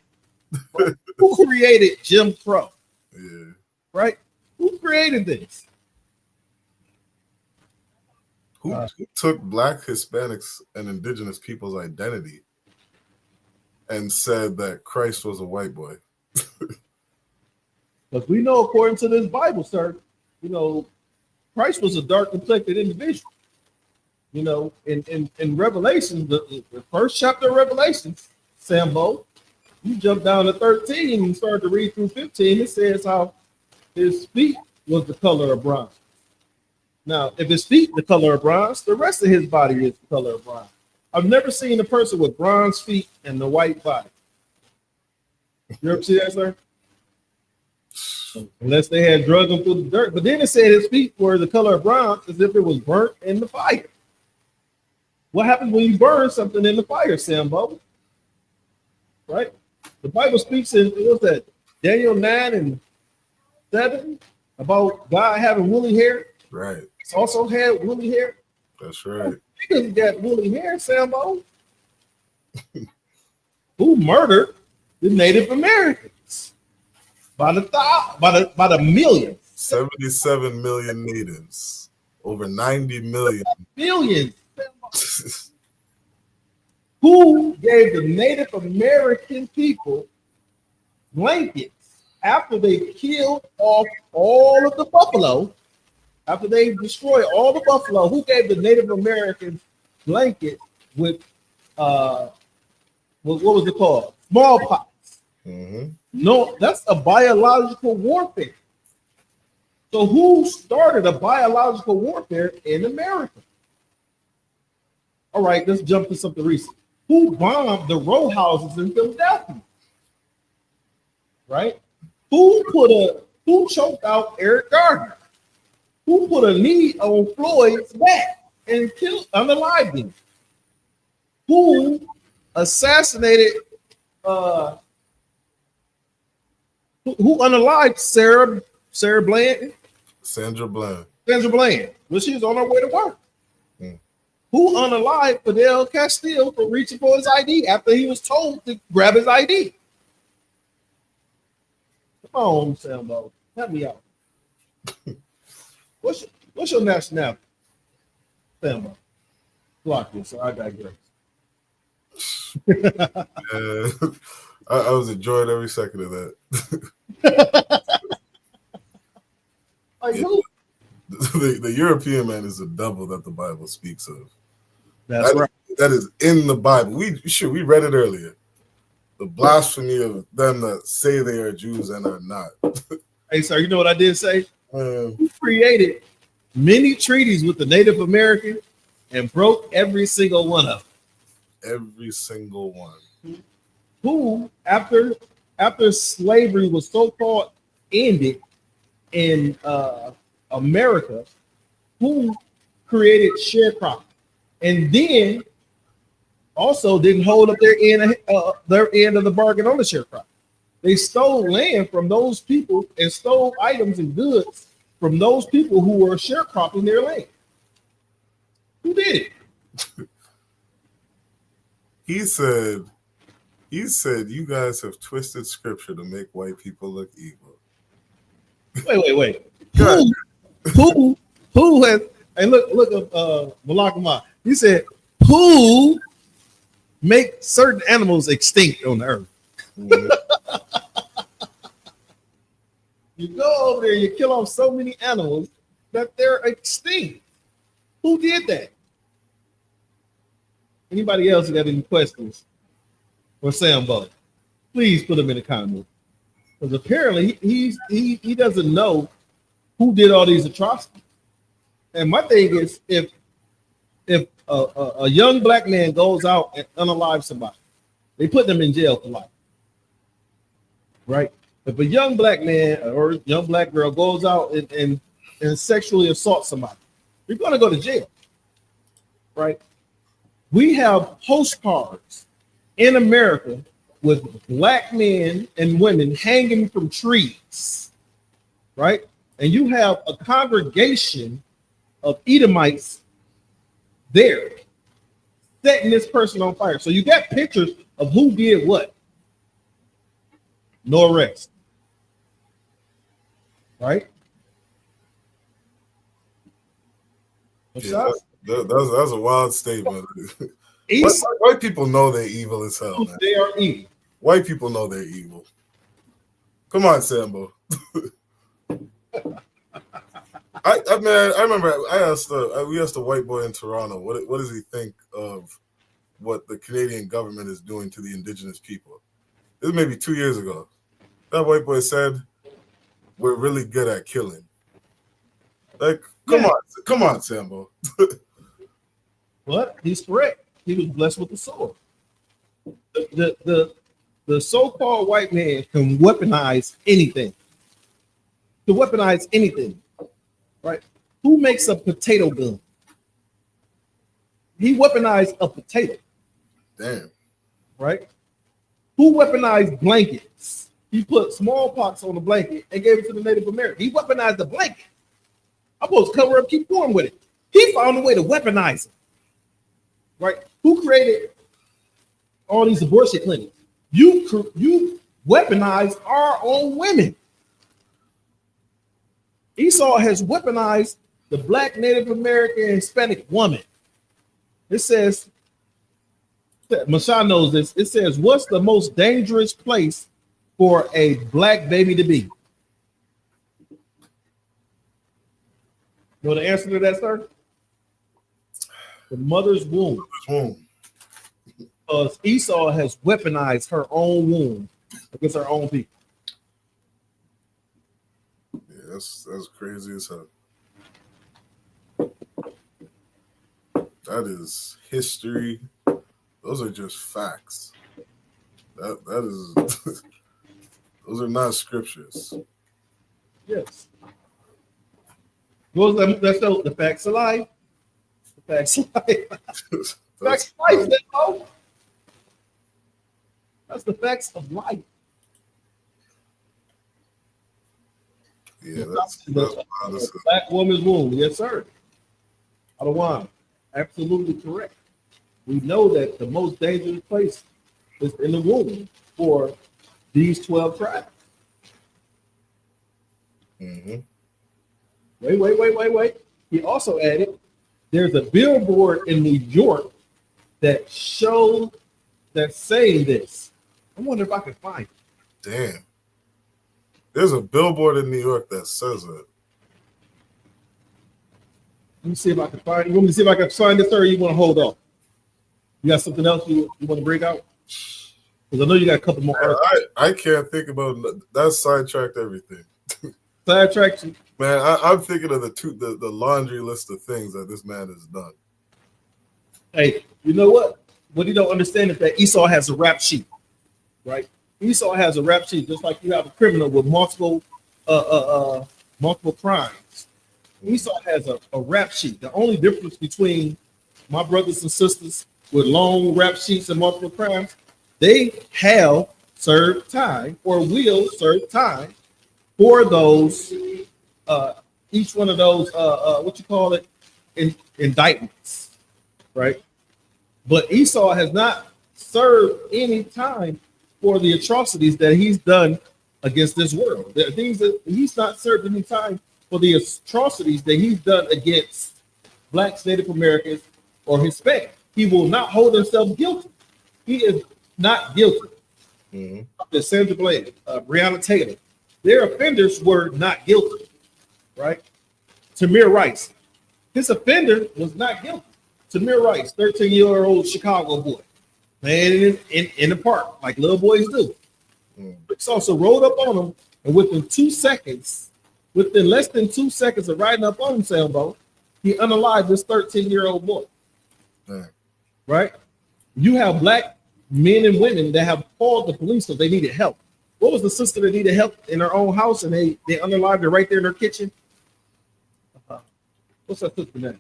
Who created Jim Crow? Yeah. Right? Who created this? Who took Black, Hispanics, and indigenous people's identity and said that Christ was a white boy? Because we know, according to this Bible, sir, Christ was a dark complected individual. In Revelation, the first chapter of Revelation, Sambo, you jump down to 13 and start to read through 15. It says how his feet was the color of bronze. Now, if his feet the color of bronze, the rest of his body is the color of bronze. I've never seen a person with bronze feet and the white body. You ever see that, sir? Unless they had drugged him through the dirt. But then it said his feet were the color of bronze as if it was burnt in the fire. What happens when you burn something in the fire, Sambo? Right? The Bible speaks in, what's that, Daniel 9:7 about God having woolly hair. Right. It's also had woolly hair. That's right. Niggas got woolly hair, Sambo. Who murdered the Native Americans? By the millions. 77 million natives. Over 90 million. Millions. Who gave the Native American people blankets after they killed off all of the buffalo? After they destroyed all the buffalo, who gave the Native Americans blanket with what was it called? Smallpox. Mm-hmm. No, that's a biological warfare. So who started a biological warfare in America? All right, let's jump to something recent. Who bombed the row houses in Philadelphia? Right? Who choked out Eric Gardner? Who put a knee on Floyd's back and unalived him? Who assassinated who unalived Sarah Bland? Sandra Bland. Sandra Bland when she was on her way to work. Who unalived Fidel Castile for reaching for his ID after he was told to grab his ID? Come on, Sambo. Help me out. What's your nationality? Sambo. Block this, so I digress. I was enjoying every second of that. The European man is the devil that the Bible speaks of. That's right. That is in the Bible. We read it earlier. The blasphemy of them that say they are Jews and are not. Hey, sir, you know what I did say? Who created many treaties with the Native American and broke every single one of them? Every single one. Who, after slavery was so-called ended in America, who created sharecropping and then also didn't hold up their end of the bargain on the sharecropping? They stole land from those people and stole items and goods from those people who were sharecropping their land. Who did it? He said, you guys have twisted scripture to make white people look evil. Wait. Who has, and look up Malakama. He said, who make certain animals extinct on the earth? Mm-hmm. You go over there, you kill off so many animals that they're extinct. Who did that? Anybody else got any questions for Sambo? Please put them in the comments. Because apparently he doesn't know who did all these atrocities. And my thing is, if a young black man goes out and unalives somebody, they put them in jail for life. Right? If a young black man or a young black girl goes out and sexually assaults somebody, you're going to go to jail. Right? We have postcards in America with black men and women hanging from trees, right? And you have a congregation of Edomites there setting this person on fire. So you got pictures of who did what. No arrest. Right? Yeah, that's a wild statement. White people know they're evil as hell, man. They are evil. White people know they're evil. Come on, Sambo. I remember we asked a white boy in Toronto, what does he think of what the Canadian government is doing to the indigenous people? This was maybe 2 years ago. That white boy said, we're really good at killing. Like, come on, Sambo. What? He's correct. He was blessed with the sword. The so-called white man can weaponize anything. To weaponize anything, right? Who makes a potato gun? He weaponized a potato. Damn. Right? Who weaponized blankets? He put smallpox on the blanket and gave it to the Native American. He weaponized the blanket. I'm supposed to cover up, keep going with it. He found a way to weaponize it. Right? Who created all these abortion clinics? You weaponized our own women. Esau has weaponized the Black, Native American, Hispanic woman. It says, Masha knows this. It says, what's the most dangerous place for a Black baby to be? Know the answer to that, sir? The mother's womb. Because Esau has weaponized her own womb against her own people. Yeah, that's crazy as hell. That is history. Those are just facts. That is those are not scriptures. Yes. The facts of life. The facts of life. Facts of life, Nico. That's the facts of life. Yeah, that's the Black woman's womb. Yes, sir. Adawan, absolutely correct. We know that the most dangerous place is in the womb for these 12 tribes. Mm-hmm. Wait. He also added, there's a billboard in New York that shows that saying this. I wonder if I can find it. Damn. There's a billboard in New York that says it. Let me see if I can find it. You want me to see if I can find this, or you want to hold off? You got something else you want to bring out? Because I know you got a couple more. I can't think about that. Sidetracked everything. Sidetracked you? Man, I'm thinking of the laundry list of things that this man has done. Hey, you know what? What you don't understand is that Esau has a rap sheet, right? Esau has a rap sheet, just like you have a criminal with multiple crimes. Esau has a rap sheet. The only difference between my brothers and sisters with long rap sheets and multiple crimes, they have served time or will serve time for those, each one of those, indictments, right? But Esau has not served any time for the atrocities that he's done against this world. The things that he's not served any time for the atrocities that he's done against Blacks, Native Americans, or Hispanic. He will not hold himself guilty. He is not guilty. Mm-hmm. Sandra Bland, Breonna Taylor, their offenders were not guilty, right? Tamir Rice, his offender was not guilty. Tamir Rice, 13-year-old Chicago boy, playing in the park like little boys do. It's also rolled up on him, and within less than 2 seconds of riding up on him, Sambo, he unalived this 13-year-old boy. Right? You have Black men and women that have called the police because they needed help. What was the sister that needed help in her own house and they unalived her right there in her kitchen? What's that sister name?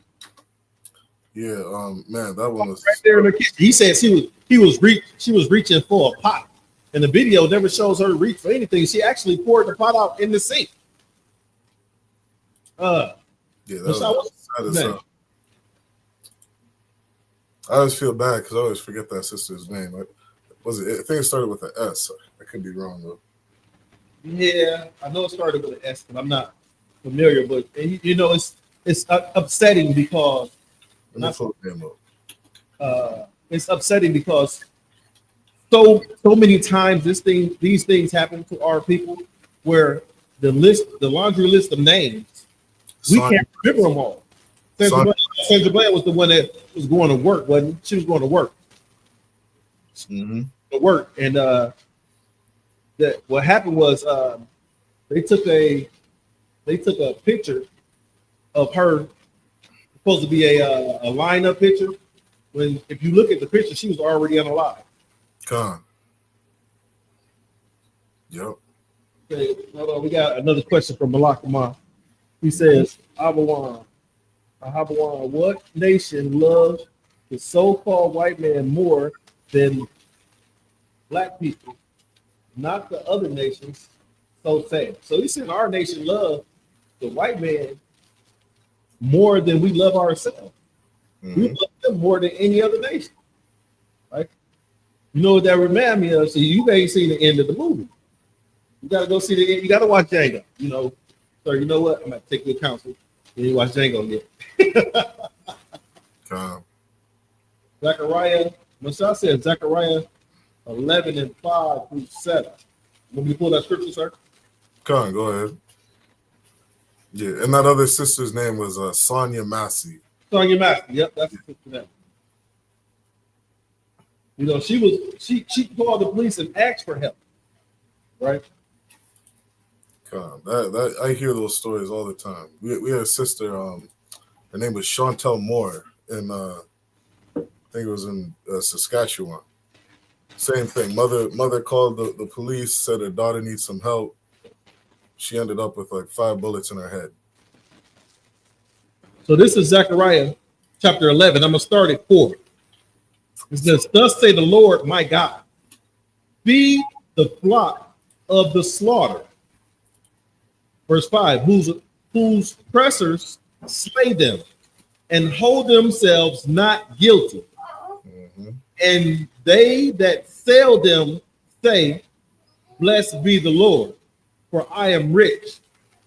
Yeah, man, that one was right there in her kitchen. He said she was reaching for a pot, and the video never shows her reach for anything. She actually poured the pot out in the sink. Yeah, that I always feel bad because I always forget that sister's name. I think it started with an S. I could be wrong though. Yeah, I know it started with an S, but I'm not familiar. But it's upsetting because it's upsetting because so many times these things happen to our people where the laundry list of names, we can't remember them all. Sandra Bland was the one that was going to work, wasn't she? She was going to work. Mm-hmm. To work, and that what happened was they took a picture of her, supposed to be a lineup picture, when if you look at the picture, she was already unalive. Con. Yep. Okay, hold on. We got another question from Malakama. He says, Abawan, what nation loves the so-called white man more than black people? Not the other nations. So sad. So he said our nation loves the white man more than we love ourselves. Mm-hmm. We love them more than any other nation. Right? You know what that remind me of? So you ain't seen the end of the movie. You gotta go see the end. You gotta watch Django. You know, so you know what? I'm gonna take your counsel. Then you watch Django again. Zechariah, Messiah said Zechariah 11:5-7. When we pull that scripture, sir? Come on, go ahead. Yeah, and that other sister's name was Sonia Massey. Sonia Massey, yep, that's the sister name. You know, she called the police and asked for help, right? Come on, that I hear those stories all the time. We had a sister, her name was Chantel Moore, in I think it was in Saskatchewan. Same thing. Mother called the police, said her daughter needs some help. She ended up with like 5 bullets in her head. So this is Zechariah chapter 11. I'm going to start at 4. It says, thus say the Lord, my God, feed the flock of the slaughter. Verse 5, whose oppressors slay them and hold themselves not guilty. Mm-hmm. And they that sell them say, blessed be the Lord, for I am rich,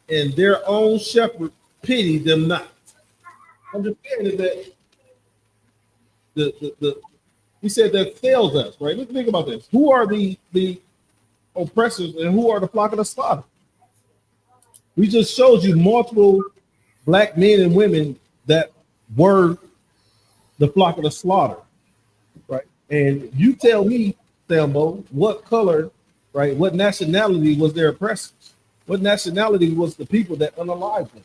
and their own shepherd pity them not. Understand that we said that fails us, right? Let's think about this. Who are the oppressors and who are the flock of the slaughter? We just showed you multiple black men and women that were the flock of the slaughter, right? And you tell me, Thelmo, what color, right? What nationality was their oppressors? What nationality was the people that unalived them,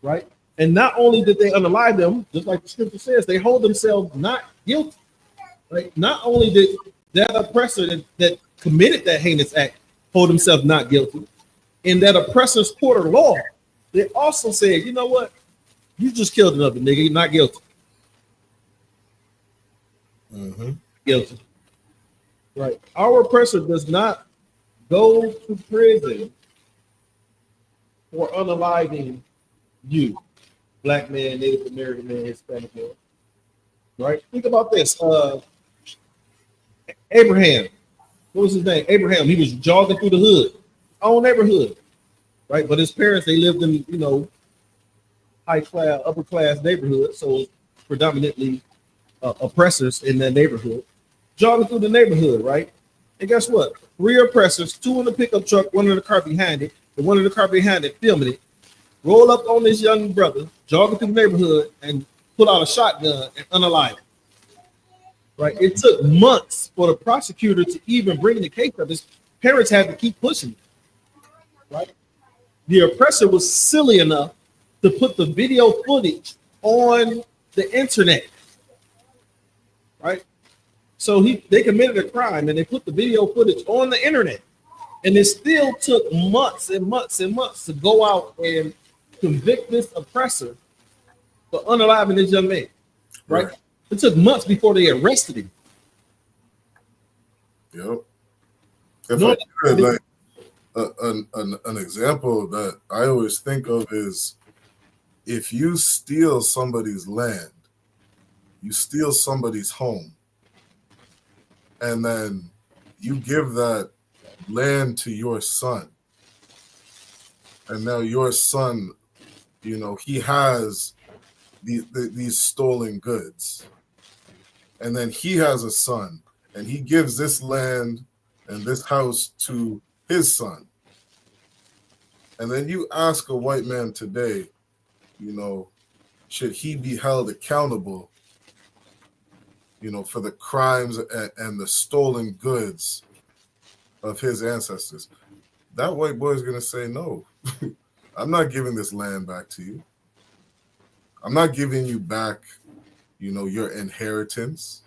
right? And not only did they unalive them, just like the scripture says, they hold themselves not guilty, right? Not only did that oppressor that committed that heinous act hold himself not guilty, in that oppressor's court of law, they also said, you know what? You just killed another nigga, you're not guilty. Mm-hmm. Guilty. Right. Our oppressor does not go to prison for unaliving you, black man, Native American man, Hispanic man. Right? Think about this. Abraham. What was his name? Abraham. He was jogging through the hood, own neighborhood, right? But his parents, they lived in, you know, high class, upper class neighborhood, so predominantly oppressors in that neighborhood. Jogging through the neighborhood, right? And guess what? 3 oppressors, 2 in the pickup truck, 1 in the car behind it, and 1 in the car behind it filming it. Roll up on this young brother, jogging through the neighborhood, and pull out a shotgun and unalive him. Right? It took months for the prosecutor to even bring the case up. His parents had to keep pushing it. Right? The oppressor was silly enough to put the video footage on the internet. Right? So they committed a crime and they put the video footage on the internet. And it still took months and months and months to go out and convict this oppressor for unaliving this young man. Right? It took months before they arrested him. Yep. If I could, like an example that I always think of is if you steal somebody's land, you steal somebody's home, and then you give that land to your son, and now your son, you know, he has these stolen goods. And then he has a son, and he gives this land and this house to his son. And then you ask a white man today, you know, should he be held accountable, you know, for the crimes and the stolen goods of his ancestors? That white boy is going to say, no, I'm not giving this land back to you. I'm not giving you back your inheritance.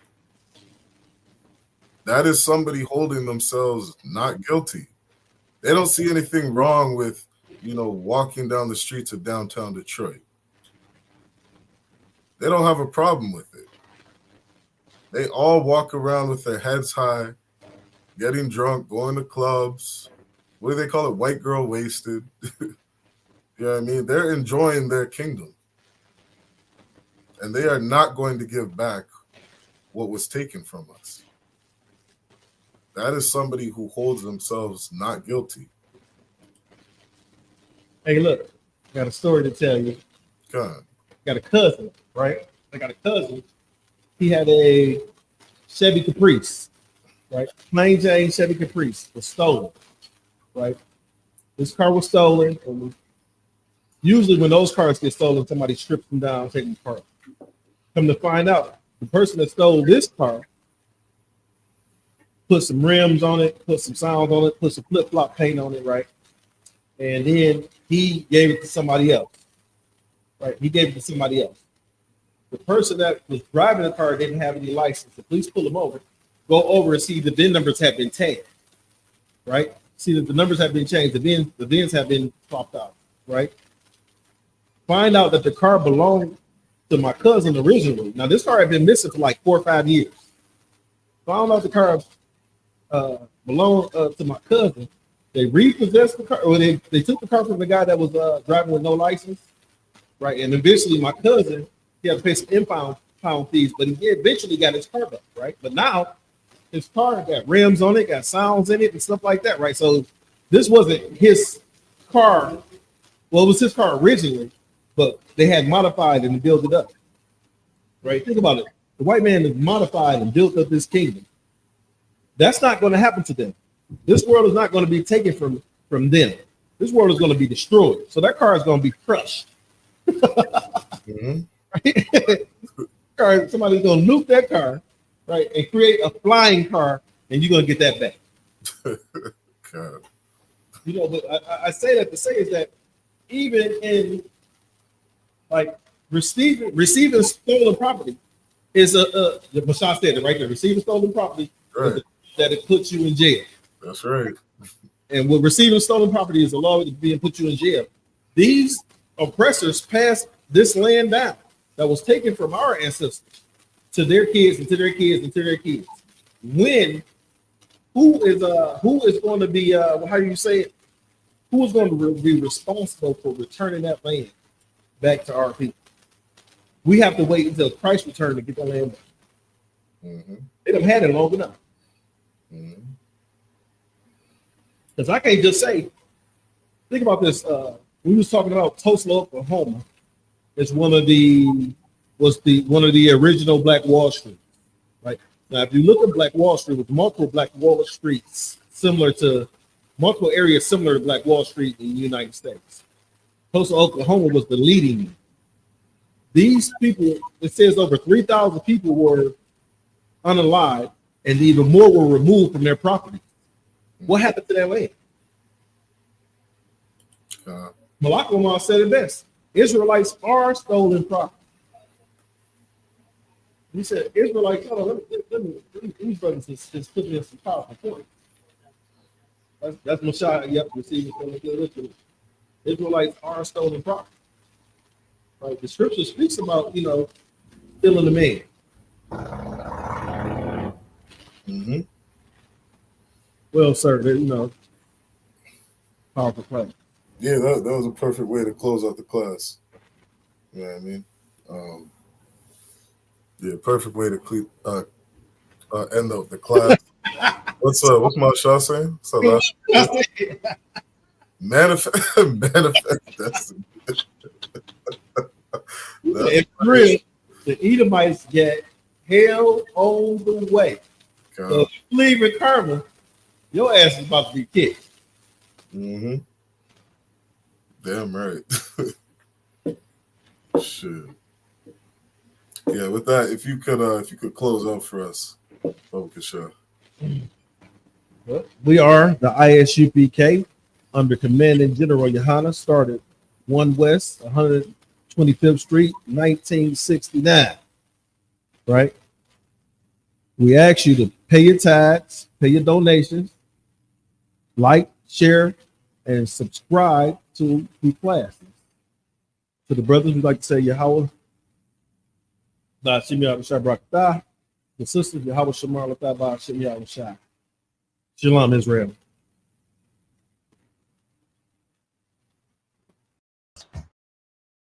That is somebody holding themselves not guilty. They don't see anything wrong with, walking down the streets of downtown Detroit. They don't have a problem with it. They all walk around with their heads high, getting drunk, going to clubs. What do they call it? White girl wasted. You know what I mean? They're enjoying their kingdom. And they are not going to give back what was taken from us. That is somebody who holds themselves not guilty. Hey, look, I got a story to tell you. God. Got a cousin, right? I got a cousin. He had a Chevy Caprice, right? Plain Jane Chevy Caprice was stolen, right? This car was stolen. And usually when those cars get stolen, somebody strips them down, take them apart. Come to find out, the person that stole this car put some rims on it, put some sounds on it, put some flip-flop paint on it, right? And then he gave it to somebody else, right? He gave it to somebody else. The person that was driving the car didn't have any license. The police pull him over, go over and see the VIN numbers have been tagged, right? See that the numbers have been changed. The VINs have been swapped out, right? Find out that the car belonged to my cousin originally. Now, this car had been missing for like 4 or 5 years. Found out the car belonged to my cousin. They repossessed the car, or they took the car from the guy that was driving with no license, right? And eventually my cousin, he had to pay some impound fees, but he eventually got his car back, right? But now his car got rims on it, got sounds in it and stuff like that, right? So this wasn't his car. Well, it was his car originally, but they had modified and built it up, right? Think about it. The white man has modified and built up this kingdom. That's not going to happen to them. This world is not going to be taken from them. This world is going to be destroyed. So that car is going to be crushed. Mm-hmm. Right? Somebody's going to nuke that car, right, and create a flying car, and you're going to get that back. God. But I say that to say is that even in like receiving stolen property is the Mashah said it right there. Receiving stolen property, right, that it puts you in jail. That's right. And with receiving stolen property is a law that's being put you in jail. These oppressors passed this land down that was taken from our ancestors to their kids and to their kids and to their kids. Who is going to be how do you say it? Who is going to be responsible for returning that land back to our people? We have to wait until Christ returns to get the land back. Mm-hmm. They done had it long enough. Because I can't just say, think about this. We was talking about Tulsa, Oklahoma. It's one of the original Black Wall Street, right? Now, if you look at Black Wall Street, with multiple Black Wall Streets, multiple areas similar to Black Wall Street in the United States. Tulsa, Oklahoma was the leading one. These people, it says over 3,000 people were unalive, and even more were removed from their property. What happened to that land? Malak Omar said it best. Israelites are stolen property. He said, Israelites, these brothers just put in some powerful points. That's Mashah, yep, receiving from the Israelites are stolen property. Right? The scripture speaks about, stealing the man. Mm-hmm. Well, sir, powerful class. Yeah, that was a perfect way to close out the class. You know what I mean? Yeah, perfect way to end up the class. What's Mashah saying? So manifest. That's it's real. The Edomites get hell on the way. God. So if you leave in karma, your ass is about to be kicked. Mm-hmm. Damn right. Shit. Yeah, with that, if you could close out for us, focus. We are the ISUPK under Commanding General Yohana, started 1 West 125th Street, 1969. right? We ask you to pay your tithes, pay your donations, like, share, and subscribe to the classes. To the brothers, we'd like to say Yahweh, StreamYard Shabrakatah. The sisters, Yahweh Shamar Latah, StreamYard Shah. Shalom, Israel.